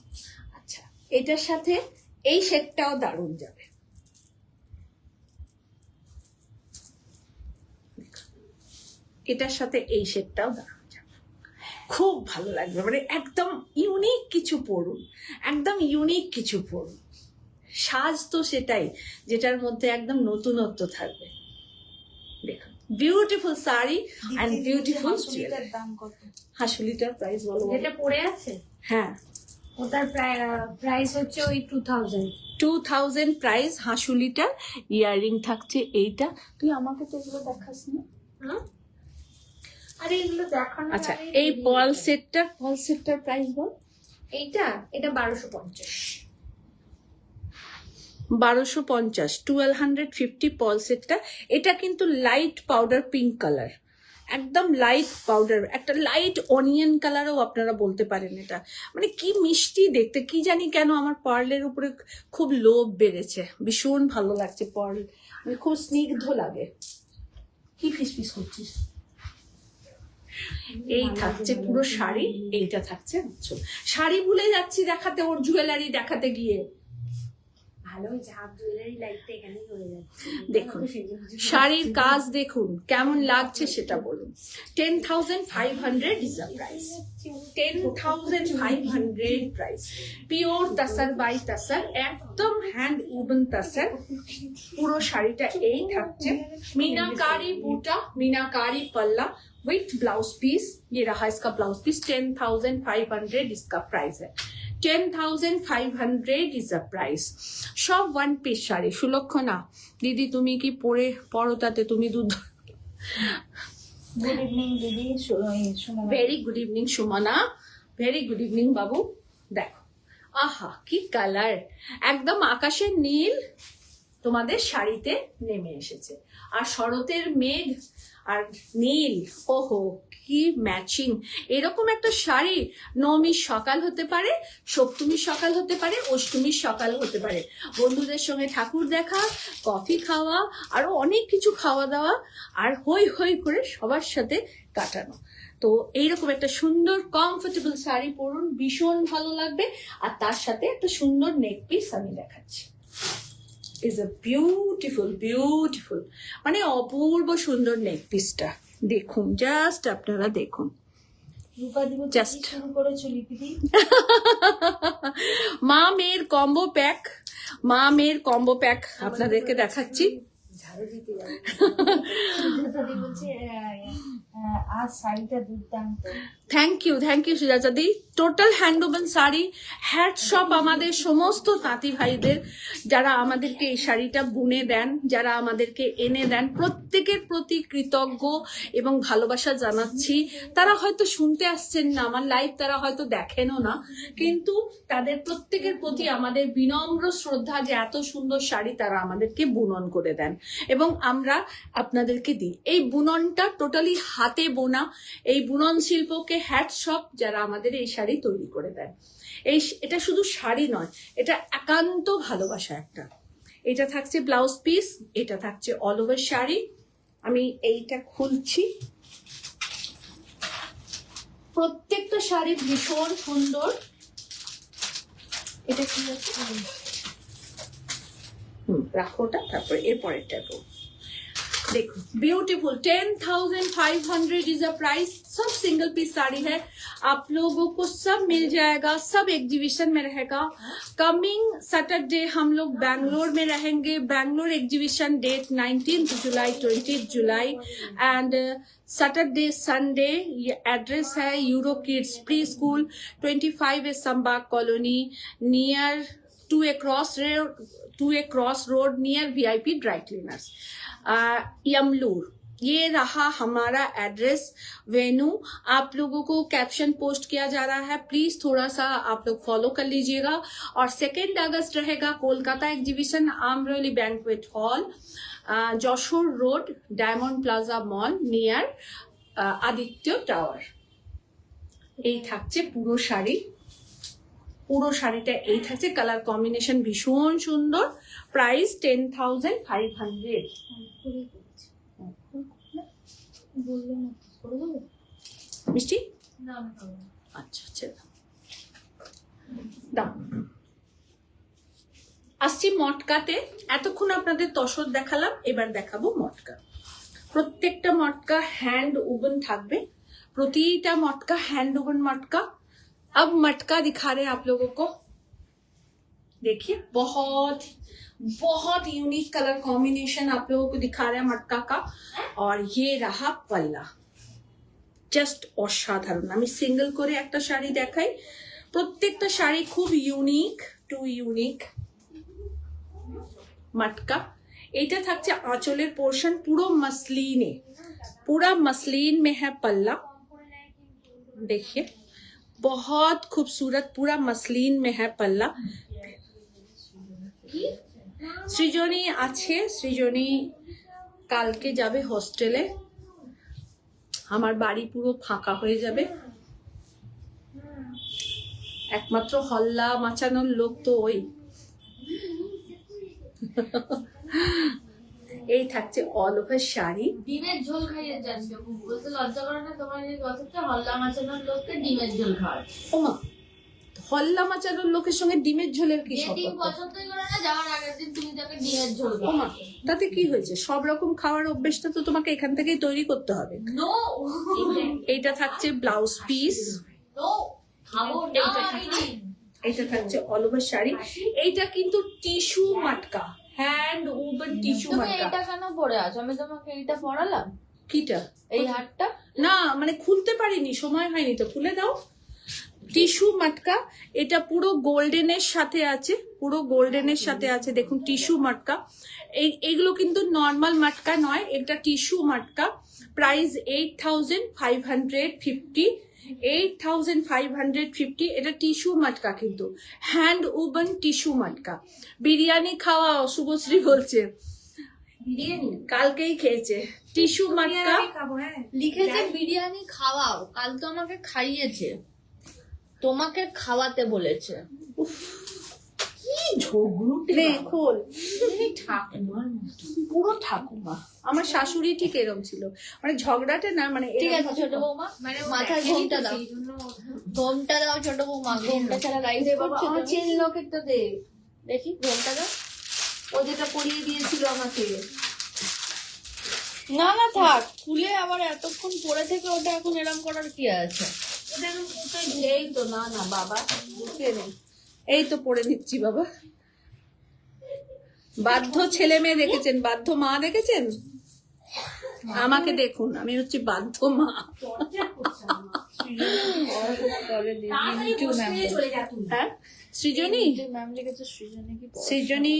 আচ্ছা, এটার সাথে এই সেটটাও দারুণ যাবে। এটার সাথে এই সেটটাও দারুণ যাবে, খুব ভালো লাগবে। মানে একদম ইউনিক কিছু পরুন, একদম ইউনিক কিছু পরুন। সাজ তো সেটাই যেটার মধ্যে একদম নতুনত্ব থাকবে। দেখুন beautiful sari and beautiful jewellery. দাম কত? হাসুলিটার প্রাইস বলো। যেটা পড়ে আছে হ্যাঁ, ওটার প্রাইস হচ্ছে ওই 2000। 2000 প্রাইস। হাসুলিটার ইয়াররিং থাকছে এইটা। তুই আমাকে তো এগুলো দেখাস না। আরে এগুলো দেখানো আচ্ছা, এই পল সেটটার প্রাইস বল। এটা 1250। 1250, 1250 পল সেটটা। এটা কিন্তু লাইট পাউডার পিঙ্ক কালার, একদম লাইট পাউডার, একটা লাইট অনিয়ন কালারও আপনারা বলতে পারেন। এটা মানে কি মিষ্টি দেখতে, কি জানি কেন আমার পার্লের উপরে খুব লোভ বেড়েছে, ভীষণ ভালো লাগছে পার্ল, মানে খুব স্নিগ্ধ লাগে। কি ফিসফিস করছিস? এই থাকছে পুরো শাড়ি, এইটা থাকছে আঁচল। শাড়ি ভুলে যাচ্ছি দেখাতে, ওর জুয়েলারি দেখাতে গিয়ে। ভালো হয়েছে, হাফ জুয়েলারি লাইটটা এখানেই হয়ে যাচ্ছে। দেখুন শাড়ির কাজ দেখুন কেমন লাগছে সেটা বলুন। 10,500 is the price. 10,500 price. Pure tasar by tasar, একদম হ্যান্ড উডেন তাসার। পুরো শাড়িটা এই থাকছে, मीनाकारी बूटा, मीनाकारी पल्ला विथ ब्लाउज पीस। ये रहा इसका ब्लाउज पीस। 10,500 इसका प्राइस है। 10,500 is the price. সব ওয়ান পিস শাড়ি। সুলক্ষণা দিদি তুমি কি পরো তাতে তুমি দুধ। গুড ইভিনিং দিদি। Very good evening Sumana, very good evening বাবু। দেখো আহা কি কালার, একদম আকাশের নীল তোমাদের শাড়িতে নেমে এসেছে। আর শরতের মেঘ আর নীল, ওহো কি ম্যাচিং। এরকম একটা শাড়ি নবমীর সকাল হতে পারে, সপ্তমীর সকাল হতে পারে, অষ্টমীর সকাল হতে পারে, বন্ধুদের সঙ্গে ঠাকুর দেখা, কফি খাওয়া, আরো অনেক কিছু খাওয়া দাওয়া, আর হই হই করে সবার সাথে কাটানো। তো এইরকম একটা সুন্দর কমফোর্টেবল শাড়ি পরুন, ভীষণ ভালো লাগবে। আর তার সাথে একটা সুন্দর নেক পিস আমি দেখাচ্ছি। is a beautiful মানে অপূর্ব সুন্দর নেক পিসটা দেখুন, জাস্ট আপনারা দেখুন। রূপা দিব Just. শুরু করেছো লিপিদি। মা মেয়ের কম্বো প্যাক আপনাদেরকে দেখাচ্ছি। ঝাড়ু দিতে যাবে। সুজাতাদি বলছে আজ শাড়িটা দুর্দান্ত। থ্যাংক ইউ সুজাতা দি। Total handwoven sari, hat shop আমাদের সমস্ত তাঁতি ভাইদের যারা আমাদেরকে এই শাড়িটা বুনে দেন, যারা আমাদেরকে এনে দেন, প্রত্যেকের প্রতি কৃতজ্ঞ এবং ভালোবাসা জানাচ্ছি। তারা হয়তো শুনতে আসছেন না আমার লাইভ, তারা হয়তো দেখেনও না, কিন্তু তাদের প্রত্যেকের প্রতি আমাদের বিনম্র শ্রদ্ধা যে এত সুন্দর শাড়ি তারা আমাদেরকে বুনন করে দেন এবং আমরা আপনাদেরকে দিই। এই বুননটা টোটালি হাতে বোনা, এই বুনন শিল্পকে হ্যাট শপ যারা আমাদের এই শাড়ি তৈরি করে দেন। এটা শুধু শাড়ি নয়, এটা একান্ত ভালোবাসা একটা। এটা থাকছে ব্লাউজ পিস, এটা থাকছে অল ওভার শাড়ি। আমি এইটা খুলছি। প্রত্যেকটা শাড়ি ভীষণ সুন্দর। এটা কি আছে রাখো ওটা, তারপরে এরপরেরটা देखो ब्यूटीफुल 10,500 इज अ प्राइस। सब सिंगल पीस साड़ी है, आप लोगों को सब मिल जाएगा, सब एग्जीबिशन में रहेगा। कमिंग सैटरडे हम लोग बैंगलोर में रहेंगे। बैंगलोर एग्जीबिशन डेट 19 जुलाई 20 जुलाई एंड सैटरडे संडे। ये एड्रेस है Euro kids pre school 25 A Sambag colony near two A cross road near VIP dry cleaners Yamalur. ये रहा हमारा एड्रेस। वेन्यू आप लोगों को कैप्शन पोस्ट किया जा रहा है, प्लीज थोड़ा सा आप लोग फॉलो कर लीजिएगा। और 2 अगस्त रहेगा Kolkata exhibition Amroli banquet hall, Jessore road diamond plaza mall near Aditya tower. এই থাকছে পুরো শাড়ি, পুরো শাড়িটা এই থাকছে। কালার কম্বিনেশন ভীষণ সুন্দর। প্রাইস 10,500। মিষ্টি আচ্ছা দাও। আসছি মটকাতে। এতক্ষণ আপনাদের তসর দেখালাম, এবার দেখাবো মটকা। প্রত্যেকটা মটকা हैंड वुवन থাকবে, প্রতিটা মটকা हैंड वुवन मटका। अब मटका दिखा रहे हैं आप लोगों को, देखिए बहुत बहुत यूनिक कलर कॉम्बिनेशन आप लोगों को दिखा रहे हैं मटका का। और ये रहा पल्ला, জাস্ট অসাধারণ। আমি সিঙ্গেল করে একটা শাড়ি দেখাই, প্রত্যেকটা শাড়ি খুব ইউনিক টু ইউনিক। मटका এটা থাকছে আঁচলের পোর্শন, পুরো মসলিনে, पूरा मसलिन में है पल्ला। देखिए बहुत खूबसूरत, पूरा मसलिन में है पल्ला। সৃজনী আছে, সৃজনী কালকে যাবে হোস্টেলে, আমার বাড়ি পুরো ফাঁকা হয়ে যাবে, একমাত্র হল্লা মাচানোর লোক তো ওই। এই থাকছে অল ওভার শাড়ি। ডিমের ঝোল খাইয়ে যাচ্ছে, বলতে লজ্জা করে না তোমার এই কথাটা? হল্লা মাচানোর লোককে ডিমের ঝোল খাওয়ার। ওমা, হল্লা মাচানোর লোকের সঙ্গে ডিমের ঝোলের কি যে ডিম সম্পর্ক? পছন্দই করে না, যাওয়ার আগের দিন তুমি তাকে ডিমের ঝোল ওমা, তাতে কি হয়েছে? সব রকম খাওয়ার অভ্যেসটা তো তোমাকে এখান থেকেই তৈরি করতে হবে। নো এইটা থাকছে ব্লাউজ পিস, নো খাবো না আমি। এইটা থাকছে অল ওভার শাড়ি। এইটা কিন্তু টিস্যু মাটকা, হ্যান্ড উবেন টিস্যু তুমি মাটকা। এটা কেন পরে আছো? আমি তোমাকে এইটা পরালাম, কিটা? এই হারটা। না মানে খুলতে পারিনি, সময় হয়নি তো, খুলে দাও। টিস্যু মাটকা, এটা পুরো গোল্ডেনের সাথে আছে, পুরো গোল্ডেনের সাথে আছে। দেখুন টিস্যু মাটকা, এইগুলো কিন্তু নর্মাল মাটকা নয়, এটা টিস্যু মাটকা। প্রাইস 8550, 8550। এটা টিস্যু মাটকা, কিন্তু হ্যান্ড উবেন টিস্যু মাটকা। বিরিয়ানি খাওয়াও, শুভশ্রী বলছে, কালকেই খেয়েছে টিস্যু মাটকা। লিখেছে বিরিয়ানি খাওয়াও, কাল তো আমাকে খাইয়েছে, তোমাকে খাওয়াতে বলেছে। নে, খোল। ঠাকুমার পুরো ঠাকুমা। আমার শাশুড়ি ঠিক এরকম ছিল, মানে ঝগড়াটে না, মানে ঠিক এরকম আছে ছোট ভাবে- বৌমা, মাথায় ঘোমটা দাও, ঘোমটা দাও ছোট বৌমা, ঘোমটা ছাড়া লাইভ করছো আমার তুমি? চেন লকেটটা দে, দেখি ঘোমটা দাও। ও যেটা পরিয়ে দিয়েছিল আমাকে। না না থাক, খুলে আবার এতক্ষণ পরে থেকে ওটা এখন এরম করার কি আছে? ওটা এখন কোথায় এই তো না না বাবা কে রে? এই তো পড়ে নিচ্ছি বাবা। বাধ্য ছেলে মেয়ে দেখেছেন, বাধ্য মা দেখেছেন? আমাকে দেখুন, আমি হচ্ছে বাধ্য মা। চলে যা তুই। হ্যাঁ, সৃজনী, ম্যাম লিখেছে সৃজনী কি সৃজনী,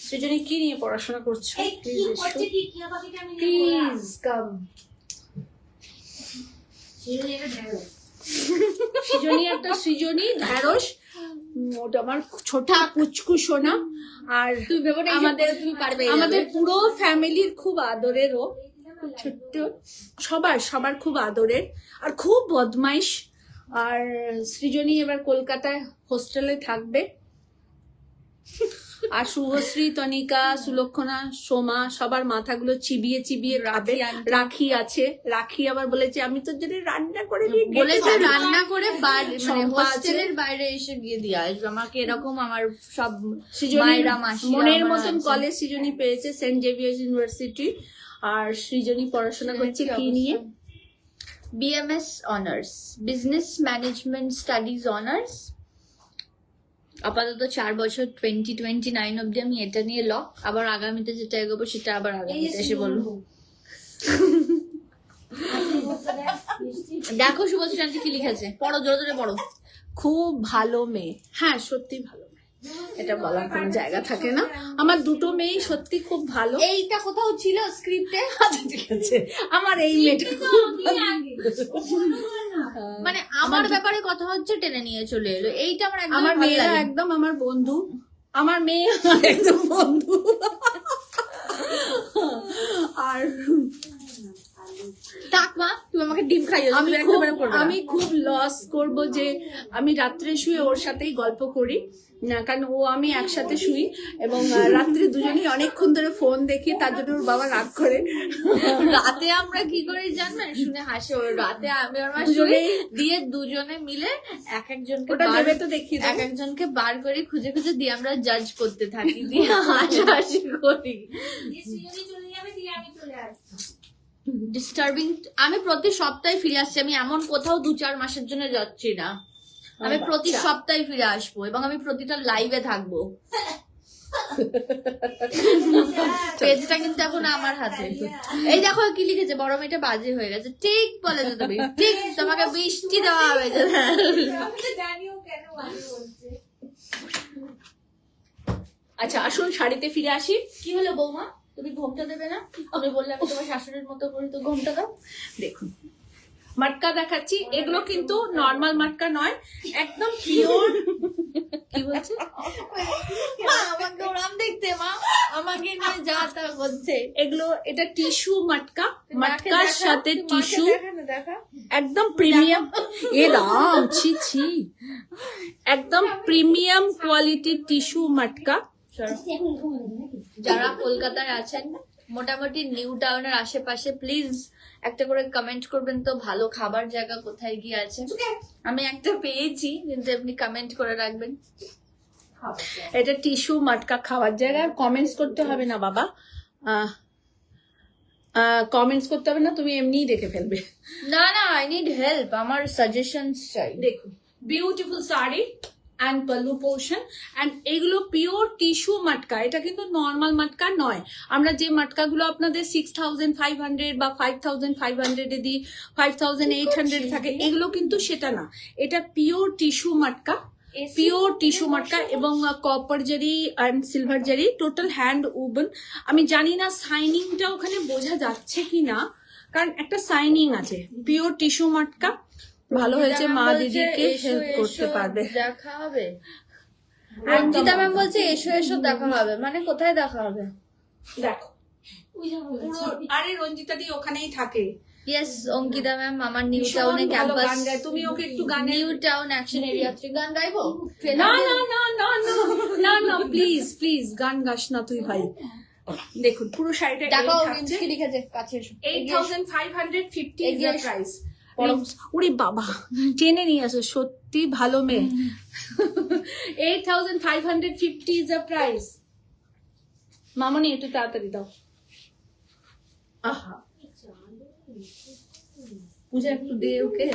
সৃজনী কি নিয়ে পড়াশোনা করছো? এই কি করছে কি কি আমাকে আমি প্লিজ কাম। সৃজনী একটা সৃজনী ঢ্যাঁড়স, ওটা আমার ছোট পুচকু সোনা। আর আমাদের তুমি পারবে, আমাদের পুরো ফ্যামিলির খুব আদরের, ও ছোট্ট, সবার খুব আদরের আর খুব বদমাইশ। আর সৃজনী এবার কলকাতায় হোস্টেলে থাকবে। আর শুভশ্রী, তনিকা, সুলক্ষণা, সোমা সবার মাথাগুলো চিবিয়ে চিবিয়ে খাবে। রাখি আছে, রাখি আবার বলেছে আমি তোর জন্য রান্না করে দিয়ে বলেছে রান্না করে মানে সম্পা আছে। হোস্টেলের বাইরে এসে গিয়ে দিয়ে আসবে আমাকে, এরকম আমার সব সৃজনী মায়েরা মাসিরা মনের আমার মতন আছে। কলেজ সৃজনী পেয়েছে, সেন্ট জেভিয়ার্স ইউনিভার্সিটি। আর সৃজনী পড়াশোনা করছে কি নিয়ে? BMS honours, business management studies honours. আপাতত 4 বছর 2029 অব্দি আমি এটা নিয়ে লক, আবার আগামীতে যেটা এগোবো সেটা আবার আগামীতে এসে বলবো। দেখো শুভশ্রী আন্টি কি লিখেছে, পড়ো জোরে জোরে পড়ো। খুব ভালো মেয়ে, হ্যাঁ সত্যি ভালো মেয়ে, এটা বলার কোনো জায়গা থাকে না। আমার দুটো মেয়ে সত্যি খুব ভালো। এইটা কোথাও ছিল স্ক্রিপ্টে? আচ্ছা, ঠিক আছে, আমার এই মেয়েটা খুব ভালো। মানে আমার ব্যাপারে কথা হচ্ছে, টেনে নিয়ে চলে এলো। এইটা আমার একদম আমার ভালো মেয়েরা লাগে। একদম আমার বন্ধু, আমার মেয়ে আমার একদম বন্ধু। আর থাক মা, তুই তুমি আমাকে ডিম খাইয়েছো, আমি তুমি খুব একেবারে করবে না। আমি খুব লস করব যে আমি রাত্রে শুয়ে ওর সাথেই গল্প করি না, কারণ ও আমি একসাথে শুই এবং রাত্রে দুজনেই অনেকক্ষণ ধরে ফোন দেখি, তার জন্য ওর বাবা রাগ করে। রাতে আমরা কি করি জানবেন, শুনে হাসি ওর, রাতে আমি আর মা শুই, দুজনেই- দিয়ে দুজনে মিলে এক একজনকে ওটা বার- দেবে তো দেখিয়ে এক দেবো। একজনকে বার করে খুঁজে খুঁজে দিয়ে আমরা জাজ করতে থাকি, দিয়ে হাসাহাসি করি। ডিস্টার্বিং। আমি প্রতি সপ্তাহে ফিরে আসছি, আমি এমন কোথাও 2-4 মাসের জন্য যাচ্ছি না, আমি প্রতি আচ্ছা। সপ্তাহে ফিরে আসবো এবং আমি প্রতিটা লাইভে থাকবো। পেজটা কিন্তু এখন আমার হাতে। এই দেখো কি লিখেছে, বড় মেয়েটা বাজে হয়ে গেছে। ঠিক বলেছো তুমি, ঠিক, তোমাকে বৃষ্টি দেওয়া হবে। আচ্ছা আসুন শাড়িতে ফিরে আসি। কি হলো বৌমা, তুমি ঘোমটা দেবে না? তুমি বললে আমি তোমার শাশুড়ির মতো করি, তো ঘোমটা দাও। দেখুন মাটকা দেখাচ্ছি, এগুলো কিন্তু নর্মাল মাটকা নয়, একদম পিওর। কি বলছে? মা আমাকে ওরাম দেখতে, মা আমাকে নিয়ে যা তা করছে। এগুলো এটা টিস্যু মাটকা, মাকে মাটকার দেখা, সাথে তুই মাকে টিস্যু, দেখা না, দেখা। একদম প্রিমিয়াম। এ রাম, ছি ছি, একদম প্রিমিয়াম কোয়ালিটির টিস্যু মাটকা। যারা কলকাতায় আছেন, মোটামুটি নিউ টাউনের আশেপাশে, প্লিজ একটা করে কমেন্ট করবেন তো, ভালো খাবার জায়গা কোথায় গিয়ে আছে। আমি একটা পেয়েছি, কিন্তু আপনি কমেন্ট করে রাখবেন। এটা টিস্যু মাটকা খাওয়ার জায়গা। কমেন্টস করতে হবে না বাবা, কমেন্টস করতে হবে না, তুমি এমনিই দেখে ফেলবে। না না, আই নিড হেল্প, আমার সাজেশনস চাই। দেখুন beautiful sari and pallu portion, and এগুলো পিওর টিস্যু মাটকা, এটা কিন্তু নর্মাল মাটকা নয়। আমরা যে মাটকাগুলো আপনাদের 6500 বা 5500 দিই, 5800 থাকে, এগুলো কিন্তু সেটা না, এটা পিওর টিস্যু মাটকা, পিওর টিস্যু মাটকা এবং কপার জারি অ্যান্ড সিলভার জারি, টোটাল হ্যান্ড উবন। আমি জানি না সাইনিংটা ওখানে বোঝা যাচ্ছে কি না, কারণ একটা সাইনিং আছে। পিওর টিস্যু মাটকা, ভালো হয়েছে মা দিদিকে হেল্প করতে পারবে। দেখা হবে। রঞ্জিতা ম্যাম বলছে এসো এসো দেখা হবে, মানে কোথায় দেখা হবে? দেখো পুরো, আরে রঞ্জিতা দি ওখানেই থাকে। ইয়েস, অঙ্কিতা ম্যাম আমার নিউ ভীষণ টাউনে ভালো ক্যাম্পাস, গান গায়, তুমি ওকে একটু গানে। নিউ টাউন অ্যাকশন এরিয়া 3 গান গাইবো। না না না না না না না, প্লিজ প্লিজ গান গাস না তুই ভাই। দেখুন পুরো শাড়িটা দেখো এই থাকছে। কি লিখেছে, কাছে এসো। 8550 ইজ এগিয়ে দ্য এসো। প্রাইস। ওরে বাবা টেনে নিয়ে আসো, সত্যি ভালো মেয়ে। 8550 ইজ দ্য প্রাইস। মামনি একটু তাড়াতাড়ি দাও। আহা পূজা একটু দে ওকে,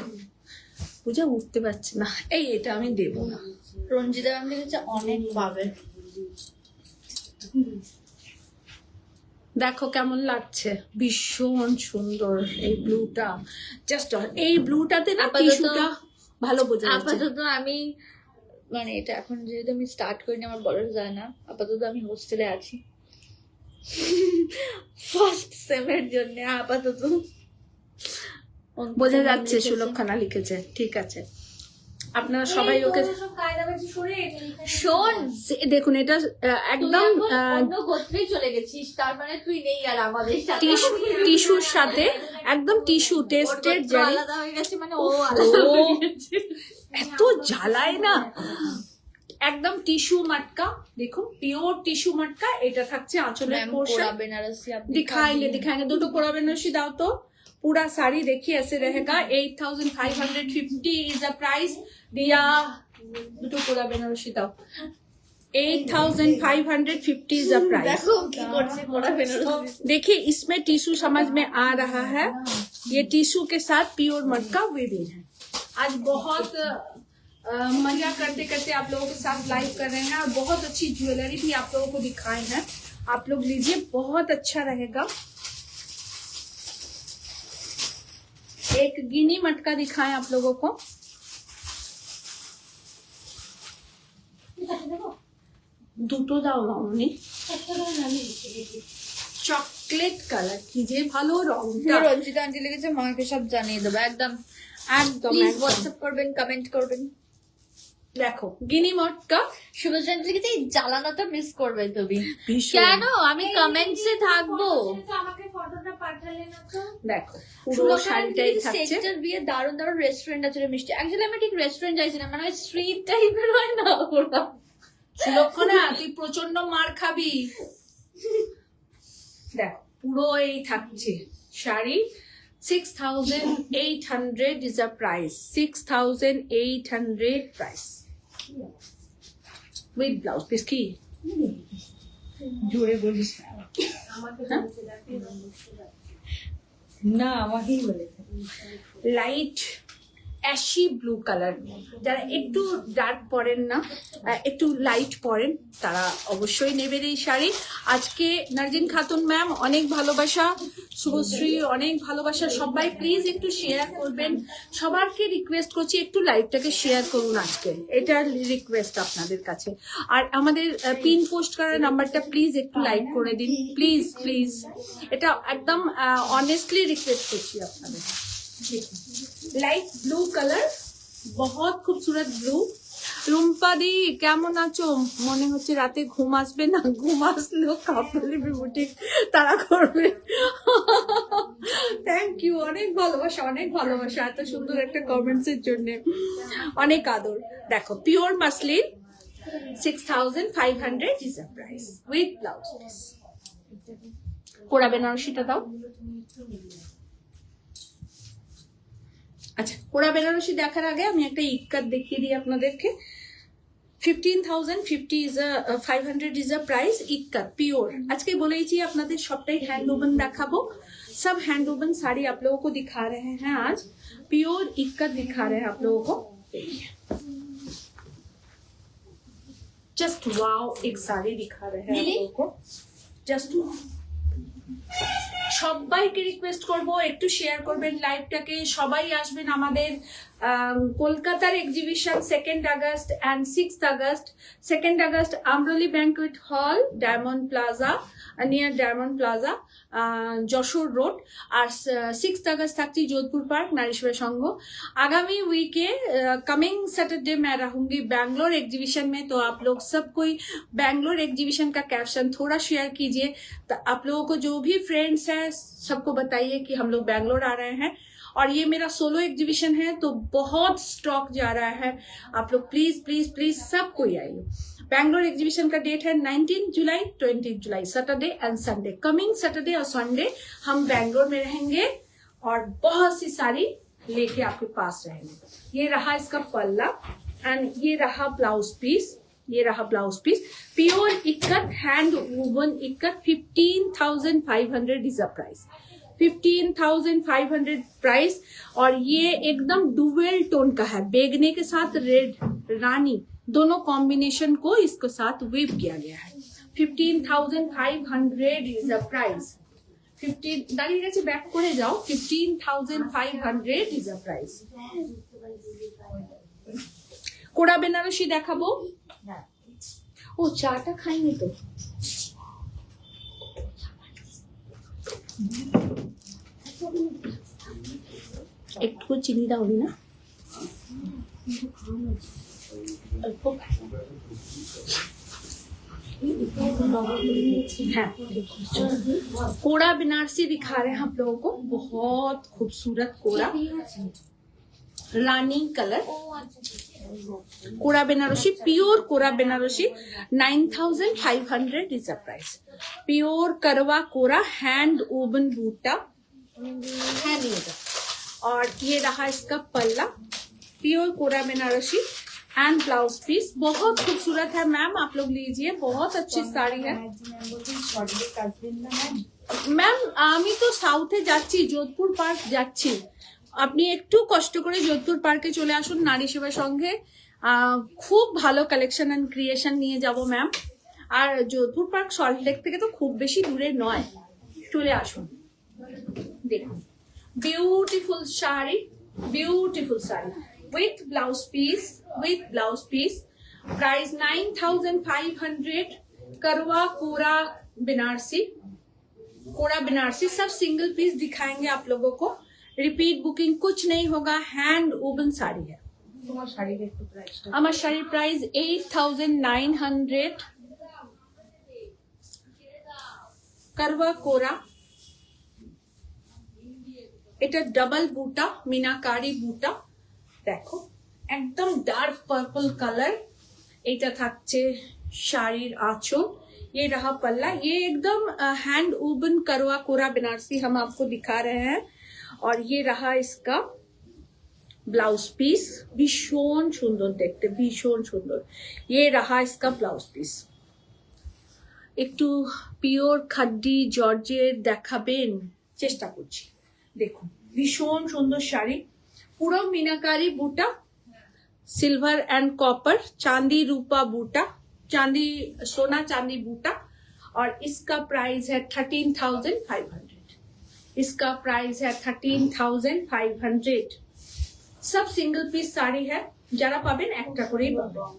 পূজা উঠতে পারছে না। এই এটা আমি দেবো না। রঞ্জিতা ম্যাম লিখেছে অনেক পাবে। দেখো কেমন লাগছে, ভীষণ সুন্দর এই ব্লুটা। জাস্ট এই ব্লুটাতে না আপাতত- টিস্যুটা ভালো বোঝা যাচ্ছে। আপাতত আমি, মানে এটা এখন যেহেতু আমি স্টার্ট করিনি, আমার বলা যায় না, আপাতত আমি হোস্টেলে আছি ফার্স্ট সেমের জন্য আপাতত। বোঝা যাচ্ছে সুলক্ষণা লিখেছে, ঠিক আছে। আপনারা সবাই ওকে শোন, দেখুন, এটা একদম অন্য গোত্রেই চলে গেছিস, তার মানে তুই নেই আর আমাদের সাথে। টিস্যুর সাথে একদম টিস্যু টেস্টেড গোত্র জারি। আলাদা হয়ে গেছে, মানে ও আলাদা হয়ে গেছে। এত জ্বালায় না, একদম টিস্যু মাটকা। দেখুন পিওর টিস্যু মাটকা, এটা থাকছে আঁচলের मैम পোর্শন। कोरा बनारसी आप दिखाएंगे दिखाएंगे, দুটো কোরা বেনারসি দাও তো। पूरा साड़ी देखिए ऐसे रहेगा। 8550 इज द प्राइस दिया। দুটো কোরা বেনারসি দাও। 8550 इज द प्राइस। देखो की করছে কোরা बनारसी। देखिए इसमें टिश्यू समझ में आ रहा है, ये टिश्यू के साथ प्योर मटका वेविंग है। आज बहुत मजा करते करते आप लोगों के साथ लाइव कर रहे हैं और बहुत अच्छी ज्वेलरी भी आप लोगों को दिखाए हैं। आप लोग लीजिए, बहुत अच्छा रहेगा। एक गिनी मटका दिखाएं आप लोगों को। দুটো দাও রমণী। চকলেট কালার, কি যে ভালো রংটা। রঞ্জিতা আন্টি লিখেছে মাকে সব জানিয়ে দেবো একদম। একদম প্লিজ একদম। হোয়াটসঅ্যাপ করবেন, কমেন্ট করবেন। দেখো গিনি মটকা শুভশ্রী লিখেছে এই জ্বালানোটা মিস করবে তুমি ভীষণ। কেন আমি কমেন্টসে থাকবো আমাকে ফটোটা পাঠালে না তো। দেখো পুরো শাড়িটাই থাকছে। সেক্টর বিয়ে দারুণ দারুণ রেস্টুরেন্ট আছে রে মিষ্টি অ্যাকচুয়ালি আমি ঠিক রেস্টুরেন্ট চাইছি না মানে ওই স্ট্রিট টাইপের হয় না ওরা সুলক্ষণা তুই প্রচন্ড মার খাবি। দেখো পুরো এই থাকছে sari 6,800 is a price. 6,800 price. With blouse piece কি? জোরে বলিস না। না আমাকেই বলেছে লাইট অ্যাশি ব্লু কালার। যারা একটু ডার্ক পরেন না, একটু লাইট পরেন, তারা অবশ্যই নেবেন এই শাড়ি। আজকে নার্জিন খাতুন ম্যাম অনেক ভালোবাসা, শুভশ্রী অনেক ভালোবাসা। সবাই প্লিজ একটু শেয়ার করবেন। সবারকে রিকোয়েস্ট করছি একটু লাইভটাকে শেয়ার করুন আজকে, এটা রিকোয়েস্ট আপনাদের কাছে। আর আমাদের পিন পোস্ট করার নাম্বারটা প্লিজ একটু লাইক করে দিন, প্লিজ প্লিজ। এটা একদম অনেস্টলি রিকোয়েস্ট করছি আপনাদের। লাইট ব্লু কালার, বহুত খুবসুরত ব্লু। রুম্পা দি কেমন আছো? মনে হচ্ছে রাতে ঘুম আসবে না, ঘুম আসলেও কাপড়ে বুটিক তারা করবে। থ্যাংক ইউ, অনেক ভালোবাসা, অনেক ভালোবাসা এত সুন্দর একটা কমেন্টস এর জন্য, অনেক আদর। দেখো pure muslin 6,500 is the price with blouse piece। কোরা বেনারসিটা দাও। আচ্ছা, কোরা বেনারসি দেখার আগে আমি একটা ইক্কাত দেখিয়ে দিই আপনাদেরকে। 15,050 is a 500 is a price। Ikat pure. आज के बोलेছি আপনাদের সবটাই হ্যান্ড ওভেন দেখাবো, सब हैंड ओवन साड़ी आप लोगों को दिखा रहे हैं आज। प्योर इक्कत दिखा रहे हैं आप लोगों को। जस्ट वाओ, एक साड़ी दिखा रहे हैं आप लोगों को। जस्ट সবাইকে রিকোয়েস্ট করব একটু শেয়ার করবেন লাইভটাকে। সবাই আসবেন আমাদের কলকাতার exhibition 2nd August and 6th August. 2nd August Amroli banquet hall, diamond plaza, near diamond plaza, Jessore road. আর 6th আগস্ট থাকছি जोधपुर पार्क, नारी सेवा संघ। आगामी वीके कमिंग सैटरडे मैं रहूंगी बैंगलोर एग्जीबिशन में, तो आप लोग सब कोई बैंगलोर एग्जीबिशन का कैप्शन थोड़ा शेयर कीजिए। तो आप लोगों को जो भी फ्रेंड्स हैं सबको बताइए कि हम लोग बैंगलोर आ रहे हैं। और ये मेरा सोलो एग्जीबिशन है, तो बहुत स्टॉक जा रहा है। आप लोग प्लीज प्लीज प्लीज सब कोई आइए। बैंगलोर एग्जीबिशन का डेट है 19 जुलाई 20 जुलाई, Saturday and Sunday. Coming Saturday और संडे हम बैंगलोर में रहेंगे और बहुत सी साड़ी लेके आपके पास रहेंगे। ये रहा इसका पल्ला एंड ये रहा ब्लाउज पीस, ये रहा blouse piece. Pure ikat, hand woven ikat. 15,500 is the price. 15,500 price. और ये एकदम डुअल टोन का है, बेगने के साथ रेड रानी दोनों कॉम्बिनेशन को इसके साथ वीव किया गया है। 15,500 इज द प्राइस। 15 दाঁড়িয়ে গেছে, ব্যাক করে যাও। 15,500 ইজ দ্য প্রাইস। কোরা বেনারসি দেখাবো। ও চাটা খাইনি তো। একটু চিনি দাও না। कोड़ा बनारसी दिखा रहे हैं आप लोगों को, बहुत खूबसूरत kora rani colour. Kora Banarasi, pure kora Banarasi 9,500 is the price. Pure kadwa kora, hand oven बूटा है नहीं। और ये रहा इसका पल्ला, pure kora Banarasi and blouse piece. बहुत खूबसूरत है मैम, आप लोग लीजिए, बहुत अच्छी साड़ी है। ম্যাম আমি তো সাউথে যাচ্ছি, যোধপুর পার্ক যাচ্ছি। আপনি একটু কষ্ট করে যোধপুর পার্কে চলে আসুন, নারী সেবা সংঘে। খুব ভালো কালেকশন এন্ড ক্রিয়েশন নিয়ে যাব ম্যাম। আর যোধপুর পার্ক সল্টলেক থেকে তো খুব বেশি দূরে নয়, চলে আসুন। দেখুন beautiful sari, beautiful sari with blouse piece, with blouse piece। price 9,500। करवा कोरा बनारसी, कोरा बनारसी सब सिंगल पीस दिखाएंगे आप लोगों को। रिपीट बुकिंग कुछ नहीं होगा, हैंड ओवन साड़ी है। তোমার শাড়ির একটু প্রাইসটা আমার শাড়ির প্রাইস 8,900 করবা কোরা এটা ডাবল বুটা মিনাকারি বুটা দেখো একদম ডার্ক পার্পল কালার এটা থাকছে শাড়ির आंचल ये रहा पल्ला ये एकदम हैंड वूवन करवा कोरा बनारसी हम आपको दिखा रहे हैं और ये रहा इसका ब्लाउज पीस भीषण सुंदर देखते भीषण सुंदर ये रहा इसका ब्लाउज पीस একটু পিওর খাড্ডি জর্জের দেখাবেন চেষ্টা করছি দেখুন ভীষণ সুন্দর শাড়ি পুরো মিনাকারি বুটা सिल्वर एंड कॉपर चांदी रूपा बूटा चांदी सोना चांदी बूटा और इसका प्राइस है 13,500 इसका प्राइस है 13,500 सब सिंगल पीस साड़ी है যারা পাবেন একটা করেই পাবেন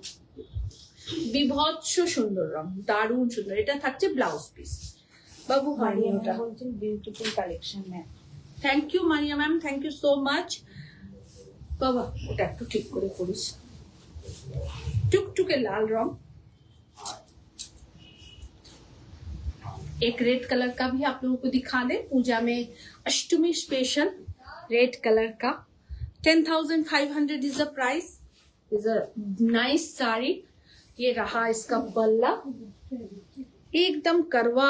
বিভৎস সুন্দর রং দারুণ সুন্দর এটা থাকছে ব্লাউজ পিস বাবু মারিয়ামটা বলছেন beautiful collection ma'am thank you Maria ma'am thank you so much বাবা ওটা একটু ঠিক করে করিস टुकटुके लाल रंग एक रेड कलर का भी आप लोगों को दिखा दे पूजा में अष्टमी स्पेशल रेड कलर का 10,500 is the price is a nice sari ये रहा इसका बल्ला एकदम करवा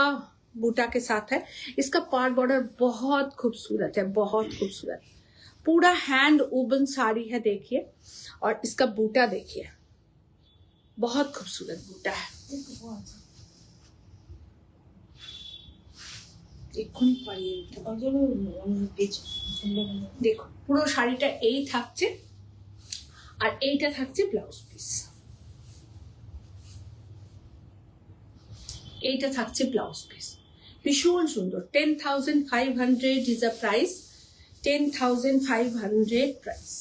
बूटा के साथ है इसका पार बॉर्डर बहुत खूबसूरत है बहुत खूबसूरत पूरा हैंड वूवन साड़ी है देखिए और इसका बूटा देखिए बहुत खूबसूरत बूटा है देखो পুরো শাড়িটা এই থাকছে আর এইটা থাকছে ব্লাউজ পিস এইটা থাকছে ব্লাউজ পিস ভীষণ সুন্দর 10,500 ইজ আ প্রাইস 10,500 প্রাইস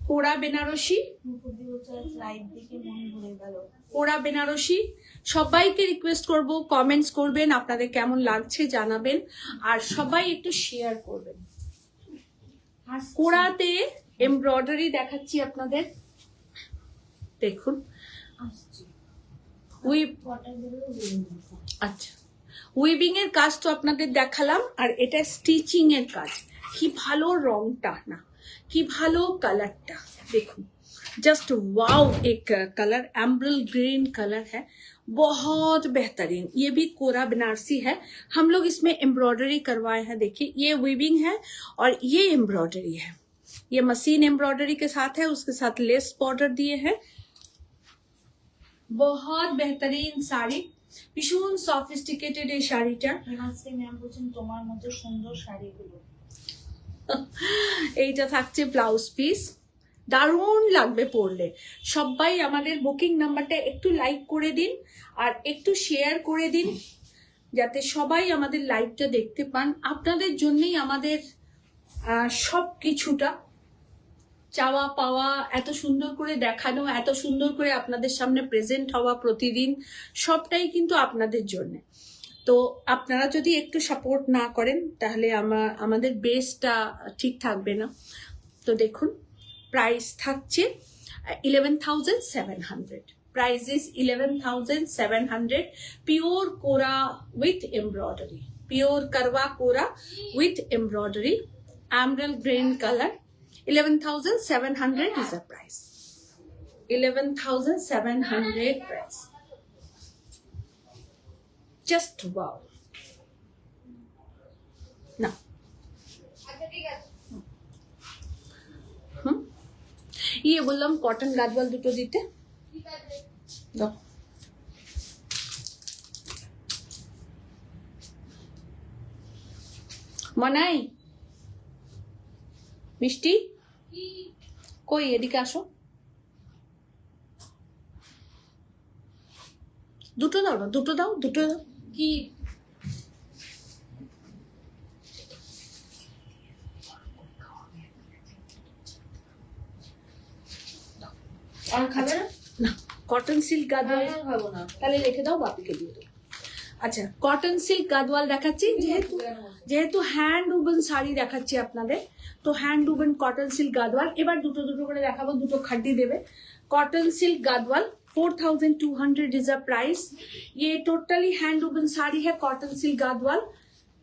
কোরা বেনারসি লাইভ দেখে মন ভরে গেল কোরা বেনারসি সবাইকে রিকোয়েস্ট করব কমেন্টস করবেন আপনাদের কেমন লাগছে জানাবেন আর সবাই একটু শেয়ার করবেন কোরাতে এমব্রয়ডারি দেখাচ্ছি আপনাদের দেখুন আচ্ছা উইভিং এর কাজ তো আপনাদের দেখালাম আর এটা স্টিচিং এর কাজ কি ভালো রংটা না কি ভালো कलरটা देखो जस्ट वाओ एक कलर एम्ब्रल ग्रीन कलर है बहुत बेहतरीन ये भी कोरा बनारसी है हम लोग इसमें एम्ब्रॉयडरी करवाए हैं देखिए ये वीविंग है और ये एम्ब्रॉयडरी है ये मशीन एम्ब्रॉयडरी के साथ है उसके साथ लेस बॉर्डर दिए हैं बहुत बेहतरीन साड़ी भीषण सॉफिस्टिकेटेड ये শাড়িটা হিমাশ্রী ম্যাম বলছেন তোমার মতো সুন্দর শাড়িগুলো এইটা থাকছে ব্লাউজ পিস দারুণ লাগবে পরলে সবাই আমাদের বুকিং নাম্বারটা একটু লাইক করে দিন আর একটু শেয়ার করে দিন যাতে সবাই আমাদের লাইভটা দেখতে পান আপনাদের জন্যই আমাদের সব কিছুটা চাওয়া পাওয়া এত সুন্দর করে দেখানো এত সুন্দর করে আপনাদের সামনে প্রেজেন্ট হওয়া প্রতিদিন সবটাই কিন্তু আপনাদের জন্য তো আপনারা যদি একটু সাপোর্ট না করেন তাহলে আমাদের বেসটা ঠিক থাকবে না তো দেখুন প্রাইস থাকছে 11,700 প্রাইস ইজ 11,700 পিওর কোরা উইথ এমব্রয়ডারি পিওর করবা কোরা with embroidery emerald green colour 11,700 is the price 11,700 price just wow now ये बोललाम कॉटन गादवाल दुटो दिते दाও মনাই মিষ্টি কই এদিকে আসো দুটো দাও না দুটো দাও কি আর খাবে না কটন সিল্ক গাদওয়াল খাবো না তাহলে রেখে দাও বাপিকে দিয়ে দাও আচ্ছা কটন সিল্ক গাদওয়াল দেখাচ্ছি, যেহেতু হ্যান্ড উবেন শাড়ি দেখাচ্ছি আপনাদের, তো hand woven cotton silk Gadwal. এবার দুটো দুটো করে দেখাবো, দুটো খাড্ডি দেবে। Cotton silk Gadwal 4200 is a price. ये टोटली हैंड वुवन साड़ी है, cotton silk Gadwal,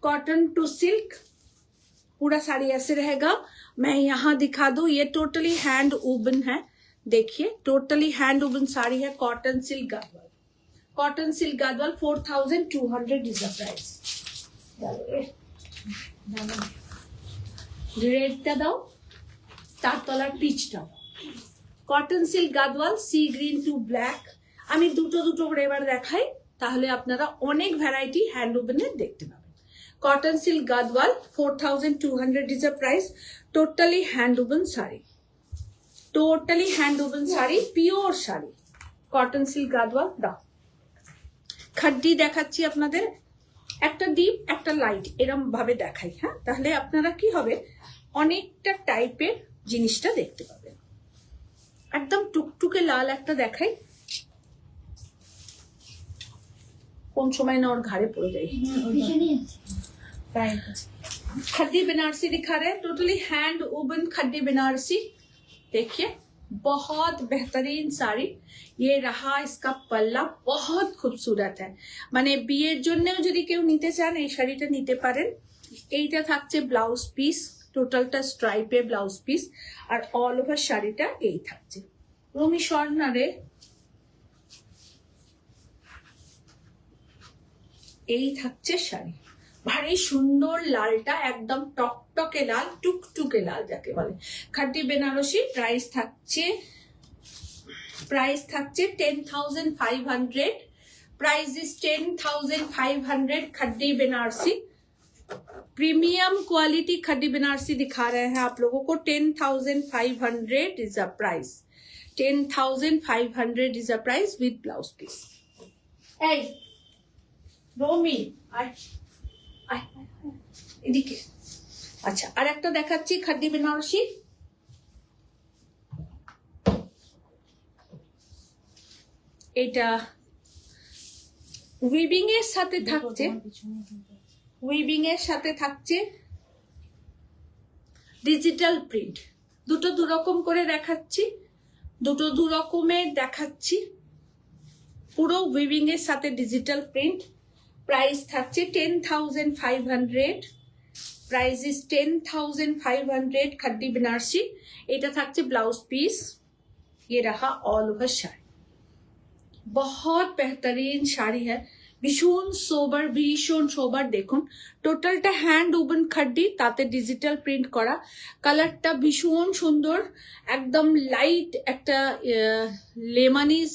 cotton to silk, पूरा साड़ी ऐसे रहेगा। मैं यहाँ दिखा दूं, ये टोटली हैंड वुवन है, देखिए टोटली हैंड वुवन साड़ी है, cotton silk Gadwal, cotton silk Gadwal 4200 is a price. रेडটা দাও, তার তলার পিচটা দাও। Cotton silk Gadwal sea green to black. আমি দুটো দুটো করে এবার দেখাই, তাহলে আপনারা অনেক ভ্যারাইটি হ্যান্ড ওভেনের দেখতে পাবেন। Cotton silk Gadwal 4200 is a price. Totally hand woven sari, totally hand woven sari, pure sari, cotton silk Gadwal দাও। খাড্ডি দেখাচ্ছি আপনাদের, একটা ডিপ একটা লাইট এরম ভাবে দেখাই, হ্যাঁ, তাহলে আপনারা কি হবে অনেকটা টাইপের জিনিসটা দেখতে পাবেন। একদম টুকটুকে লাল একটা দেখাই, কোন সময় না ওর ঘাড়ে পড়ে যায়। खड्डी बनारसी दिखा रहे हैं, टोटली हैंड वुवन खड्डी बनारसी। देखिए बहुत बेहतरीन साड़ी, ये रहा इसका पल्ला, बहुत खूबसूरत है। মানে বিয়ের জন্যও যদি কেউ নিতে চান এই শাড়িটা নিতে পারেন। এইটা থাকছে ব্লাউজ পিস, টোটালটা স্ট্রাইপে ব্লাউজ পিস, আর অল ওভার শাড়িটা এই থাকছে। রুমি স্বর্ণারে এই থাকছে শাড়ি, ভারী সুন্দর লালটা, একদম টকটকে লাল, টুকটুকে লাল যাকে বলে। খাড্ডি বেনারসি প্রাইস থাকছে 10,500, price is 10,500। Khaddi Banarasi premium quality khaddi Banarasi दिखा रहे हैं आप लोगों को। 10,500 is a price, 10,500 is a price with blouse piece. এই রোমি এদিকে, আচ্ছা আর একটা দেখাচ্ছি খাড্ডি বেনারসি। এটা উইভিং এর সাথে থাকছে, উইভিং এর সাথে থাকছে ডিজিটাল প্রিন্ট। দুটো দু রকম করে দেখাচ্ছি, দুটো দু রকমের দেখাচ্ছি, পুরো উইভিং এর সাথে ডিজিটাল প্রিন্ট। প্রাইস থাকছে 10,500, प्राइस इज 10,500 खड्डी बनारसी। এটা থাকছে ব্লাউজ পিস, ये रहा ऑल ओवर শাড়ি। बहुत बेहतरीन শাড়ি है, ভীষণ সোবার, ভীষণ সোবার। দেখুন টোটালটা হ্যান্ড উবেন খাড্ডি, তাতে ডিজিটাল প্রিন্ট করা, কালারটা ভীষণ সুন্দর, একদম লাইট একটা লেমনিস,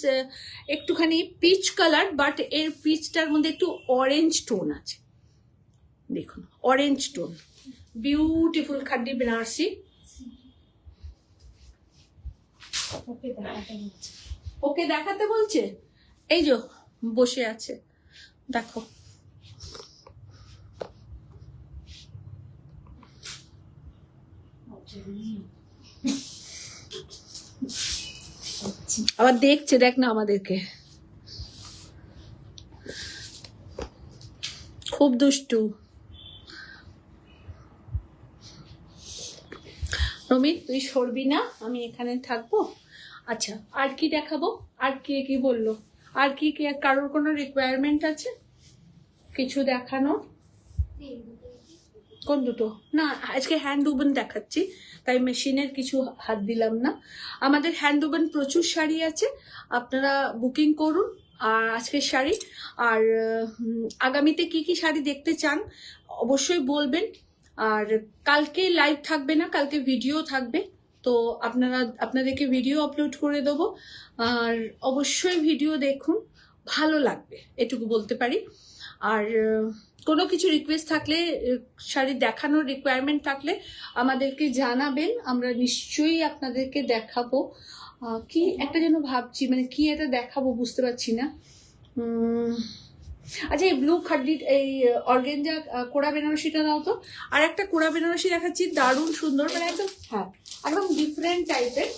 একটুখানি পিচ কালার, বাট এর পিচটার মধ্যে একটু অরেঞ্জ টোন আছে, দেখুন অরেঞ্জ টোন, বিউটিফুল খাড্ডি বেনারসি। ওকে দেখাতে বলছে, এই যে বসে আছে দেখো। আবার দেখছে, দেখ না আমাদেরকে, খুব দুষ্টু। রমি তুই সরবি না, আমি এখানে থাকবো। আচ্ছা আর কি দেখাবো, আর কে কি বললো, আর কি কি কারোর কোনো রিকোয়ারমেন্ট আছে কিছু দেখানো? কোন দুটো? না আজকে হ্যান্ড উবেন দেখাচ্ছি, তাই মেশিনের কিছু হাত দিলাম না। আমাদের হ্যান্ড উবেন প্রচুর শাড়ি আছে, আপনারা বুকিং করুন। আর আজকের শাড়ি, আর আগামীতে কি কি শাড়ি দেখতে চান অবশ্যই বলবেন। আর কালকে লাইভ থাকবে না, কালকে ভিডিও থাকবে, তো আপনাদেরকে ভিডিও আপলোড করে দেবো। আর অবশ্যই ভিডিও দেখুন, ভালো লাগবে এটুকু বলতে পারি। আর কোনো কিছু রিকোয়েস্ট থাকলে, শাড়ি দেখানোর রিকোয়ারমেন্ট থাকলে আমাদেরকে জানাবেন, আমরা নিশ্চয়ই আপনাদেরকে দেখাবো। কি একটা যেন ভাবছি, মানে কি এটা দেখাবো বুঝতে পারছি না। আচ্ছা এই ব্লু খাড্ডি, এই অর্গেঞ্জা কোড়া বেনারসিটা দাও তো। আর একটা কোড়া বেনারসি দেখাচ্ছি, দারুণ সুন্দর, মানে একদম, হ্যাঁ একদম ডিফারেন্ট টাইপের।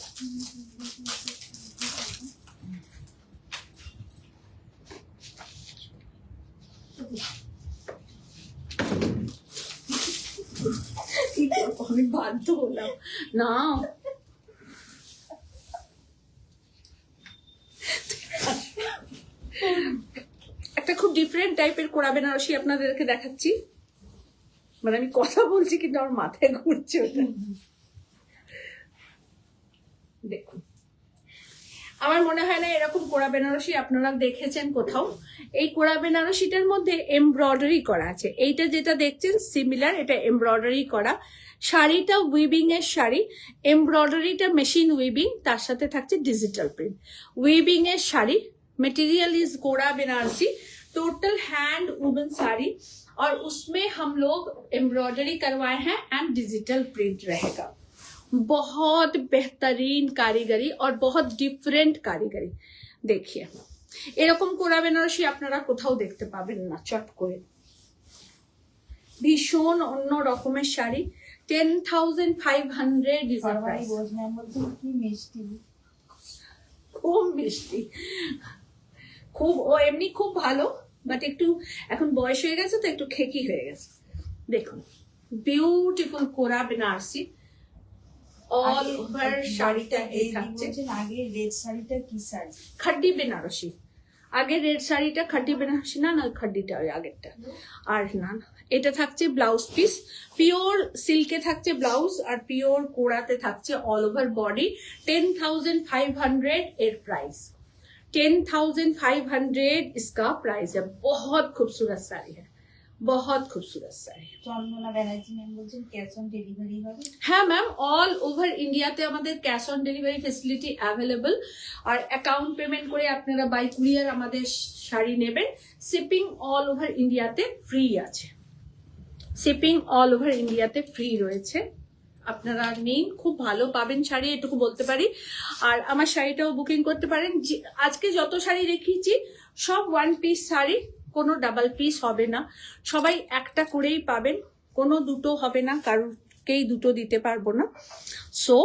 কি করবো, আমি বাধ্য হলাম না। একটা খুব ডিফারেন্ট টাইপের কোরা বেনারসি আপনাদেরকে দেখাচ্ছি। মানে আমি কথা বলছি কিন্তু আমার মাথায় ঘুরছে ওটা। দেখুন, আমার মনে হয় না এরকম কোরা বেনারসি আপনারা দেখেছেন কোথাও। এই কোরা বেনারসিটার মধ্যে এমব্রয়ডারি করা আছে। এইটা যেটা দেখছেন সিমিলার, এটা এমব্রয়ডারি করা। শাড়িটা উইভিং এর শাড়ি, এমব্রয়ডারিটা মেশিন উইভিং, তার সাথে থাকছে ডিজিটাল প্রিন্ট। উইভিং এর sari, material is kora Banarasi, total hand woven sari, और उसमें हम लोग एम्ब्रॉयडरी करवाए हैं एंड डिजिटल प्रिंट रहेगा। बहुत बेहतरीन कारीगरी और बहुत डिफरेंट कारीगरी। देखिए এরকম কোরা বেনারসি আপনারা কোথাও দেখতে পাবেন না চট করে। ভীষণ অন্য রকমের শাড়ি, 10,500 ইজ দ্য প্রাইস। বোঝনার মধ্যে কি মিষ্টি, খুব মিষ্টি, খুব, ও এমনি খুব ভালো, বাট একটু এখন বয়স হয়ে গেছে তো একটু খেকি হয়ে গেছে। দেখুন বিউটিফুল কোরা বেনারসি, অল ওভার শাড়িটা এই থাকছে। আগে রেড শাড়িটা কি শাড়ি? খাড্ডি বেনারসি। আগে রেড শাড়িটা খাড্ডি বেনারসি, না না খাড্ডিটা ওই আগেরটা। আর না না, এটা থাকছে ব্লাউজ পিস, পিওর সিল্কে থাকছে ব্লাউজ, আর পিওর কোরাতে থাকছে অল ওভার বডি। 10,500 এর প্রাইস, 10,500 इसका प्राइस है। बहुत खूबसूरत साड़ी है, बहुत खूबसूरत साड़ी। চন্দনা ব্যানার্জি ম্যাম বলছেন ক্যাশ অন ডেলিভারি হবে? হ্যাঁ ম্যাম, অল ওভার ইন্ডিয়াতে আমাদের cash on delivery facility available. আর অ্যাকাউন্ট পেমেন্ট করে আপনারা বাই কুরিয়ার আমাদের শাড়ি নেবেন। শিপিং অল ওভার ইন্ডিয়াতে ফ্রি আছে, শিপিং অল ওভার ইন্ডিয়াতে ফ্রি রয়েছে। আপনারা নিন, খুব ভালো পাবেন শাড়ি, এটুকু বলতে পারি। আর আমার শাড়িটাও বুকিং করতে পারেন। আজকে যত শাড়ি রেখেছি সব ওয়ান পিস শাড়ি, কোনো ডাবল পিস হবে না, সবাই একটা করেই পাবেন, কোনো দুটো হবে না, কারোরকেই দুটো দিতে পারবো না। সো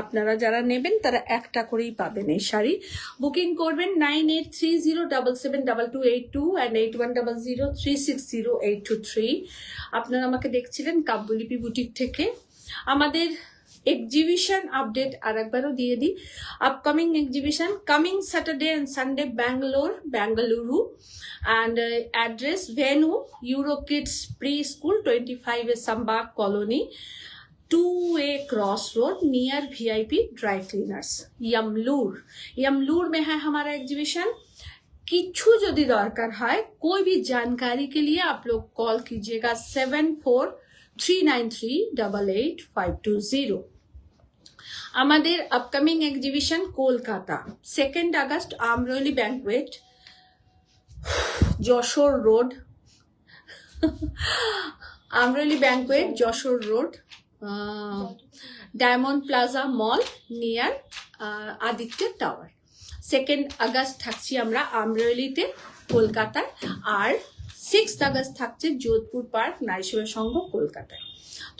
আপনারা যারা নেবেন তারা একটা করেই পাবেন এই শাড়ি। বুকিং করবেন 9830772282 and 8100360823। আপনারা আমাকে দেখছিলেন কাব্যলিপি বুটিক থেকে। আমাদের এক্সিবিশন আপডেট আর একবারও দিয়ে দিই। Upcoming exhibition coming Saturday and Sunday Bengaluru, and address venue Euro Kids Preschool 25 Sambag Colony, 2A Cross Road near VIP Dry Cleaners, यमलूर में है हमारा एग्जीबिशन। किच्छु यदि दरकार है, कोई भी जानकारी के लिए आप लोग कॉल कीजिएगा 7439388520। আমাদের upcoming exhibition Kolkata 2 August Amroli banquet, Jessore road, Amroli banquet Jessore road, diamond plaza mall near Aditya tower. 2 August থাকছি আমরা আমরোলিতে কলকাতায়, আর 6 আগস্ট থাকছে যোধপুর পার্ক নারীসেবা সংঘ কলকাতায়।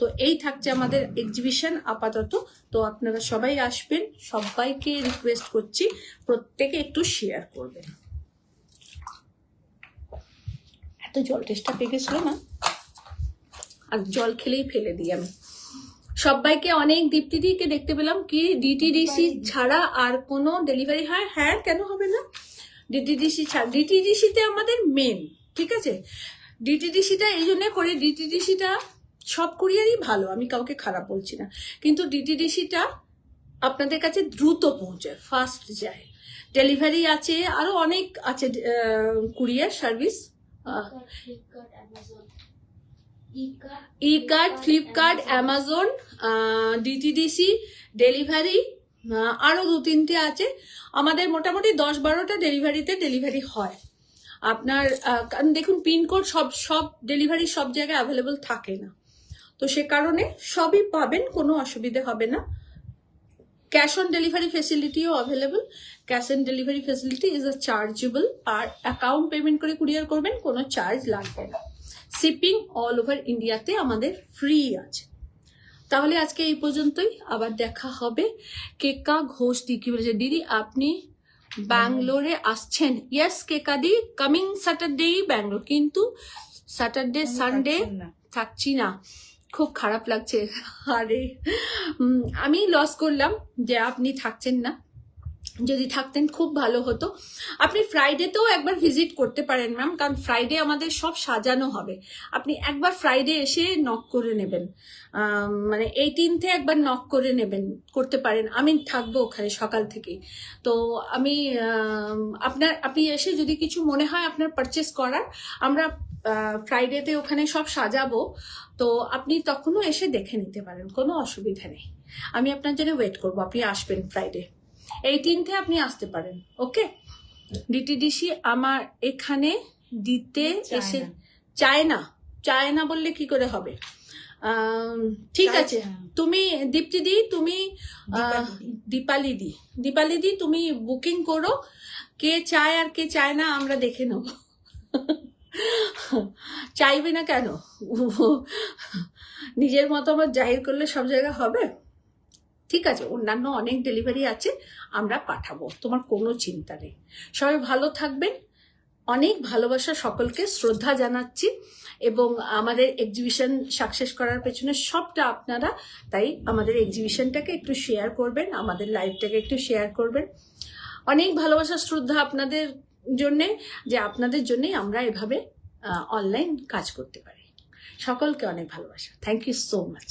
তো এই থাকছে আমাদের এক্সিবিশন আপাতত। তো আপনারা সবাই আসবেন, সবাইকে রিকোয়েস্ট করছি প্রত্যেকে একটু শেয়ার করবেন। এত জল টেস্টটা পেয়ে গেছিল না, আর জল খেলেই ফেলে দিই আমি। সবাইকে অনেক দীপ্তিদিকে দেখতে পেলাম। কি ডিটিডিসি ছাড়া আর কোনো ডেলিভারি হয়? হ্যাঁ, কেন হবে না? ডিটিডিসি ছাড়া, ডিটিডিসিতে আমাদের মেন, ঠিক আছে। ডিটিডিসিটা এই জন্য করে, ডিটিডিসিটা সব কুরিয়ারই ভালো, আমি কাউকে খারাপ বলছি না, কিন্তু ডিটিডিসিটা আপনাদের কাছে দ্রুত পৌঁছায়, ফাস্ট যায়। ডেলিভারি আছে, আরো অনেক আছে courier service, Ekart, Flipkart, Amazon, DTDC delivery, আরো 2-3টে আছে। আমাদের মোটামুটি 10-12টা ডেলিভারি হয়। আপনার দেখুন পিনকোড সব ডেলিভারি সব জায়গায় অ্যাভেলেবল থাকে না, তো সে কারণে সবই পাবেন, কোনো অসুবিধে হবে না। ক্যাশ অন ডেলিভারি ফেসিলিটিও available. Cash on delivery facility is a chargeable, আর অ্যাকাউন্ট পেমেন্ট করে কুরিয়ার করবেন, কোনো চার্জ লাগবে না। শিপিং অল ওভার ইন্ডিয়াতে আমাদের ফ্রি আছে। তাহলে আজকে এই পর্যন্তই, আবার দেখা হবে। কেকা ঘোষ দি কি বলেছে, দিদি আপনি ব্যাঙ্গালোরে আসছেন? ইয়েস কেকা দি, কামিং স্যাটারডে ব্যাঙ্গালোর, কিন্তু স্যাটারডে সানডে থাকছি না, খুব খারাপ লাগছে। আরে আমি লস করলাম যে আপনি থাকছেন না, যদি থাকতেন খুব ভালো হতো। আপনি ফ্রাইডেতেও একবার ভিজিট করতে পারেন ম্যাম, কারণ ফ্রাইডে আমাদের সব সাজানো হবে। আপনি একবার ফ্রাইডে এসে নক করে নেবেন, মানে 18 একবার নক করে নেবেন, করতে পারেন। আমি থাকবো ওখানে সকাল থেকেই। তো আমি আপনি এসে যদি কিছু মনে হয় আপনার পারচেস করার, আমরা ফ্রাইডেতে ওখানে সব সাজাবো, তো আপনি তখনও এসে দেখে নিতে পারেন, কোনো অসুবিধা নেই। আমি আপনার জন্য ওয়েট করবো, আপনি আসবেন ফ্রাইডে 18 আপনি আসতে পারেন। ওকে, ডিটিডিসি আমার এখানে দিতে এসে চায় না বললে কি করে হবে? ঠিক আছে, তুমি দীপ্তিদি, তুমি দীপালিদি তুমি বুকিং করো, কে চায় আর কে চায় না আমরা দেখে নেব। চাইবে না কেন? নিজের মতামত জাহির করলে সব জায়গায় হবে? ঠিক আছে, অন্যান্য অনেক ডেলিভারি আছে, আমরা পাঠাবো, তোমার কোনো চিন্তা নেই। সবাই ভালো থাকবেন, অনেক ভালোবাসা সকলকে, শ্রদ্ধা জানাচ্ছি। এবং আমাদের এক্সিবিশন সাকসেস করার পেছনে সবটা আপনারা, তাই আমাদের এক্সিবিশনটাকে একটু শেয়ার করবেন, আমাদের লাইভটাকে একটু শেয়ার করবেন। অনেক ভালোবাসা শ্রদ্ধা আপনাদের জন্যে, যে আপনাদের জন্যেই আমরা এভাবে অনলাইন কাজ করতে পারি। সকলকে অনেক ভালোবাসা, থ্যাংক ইউ সো মাচ।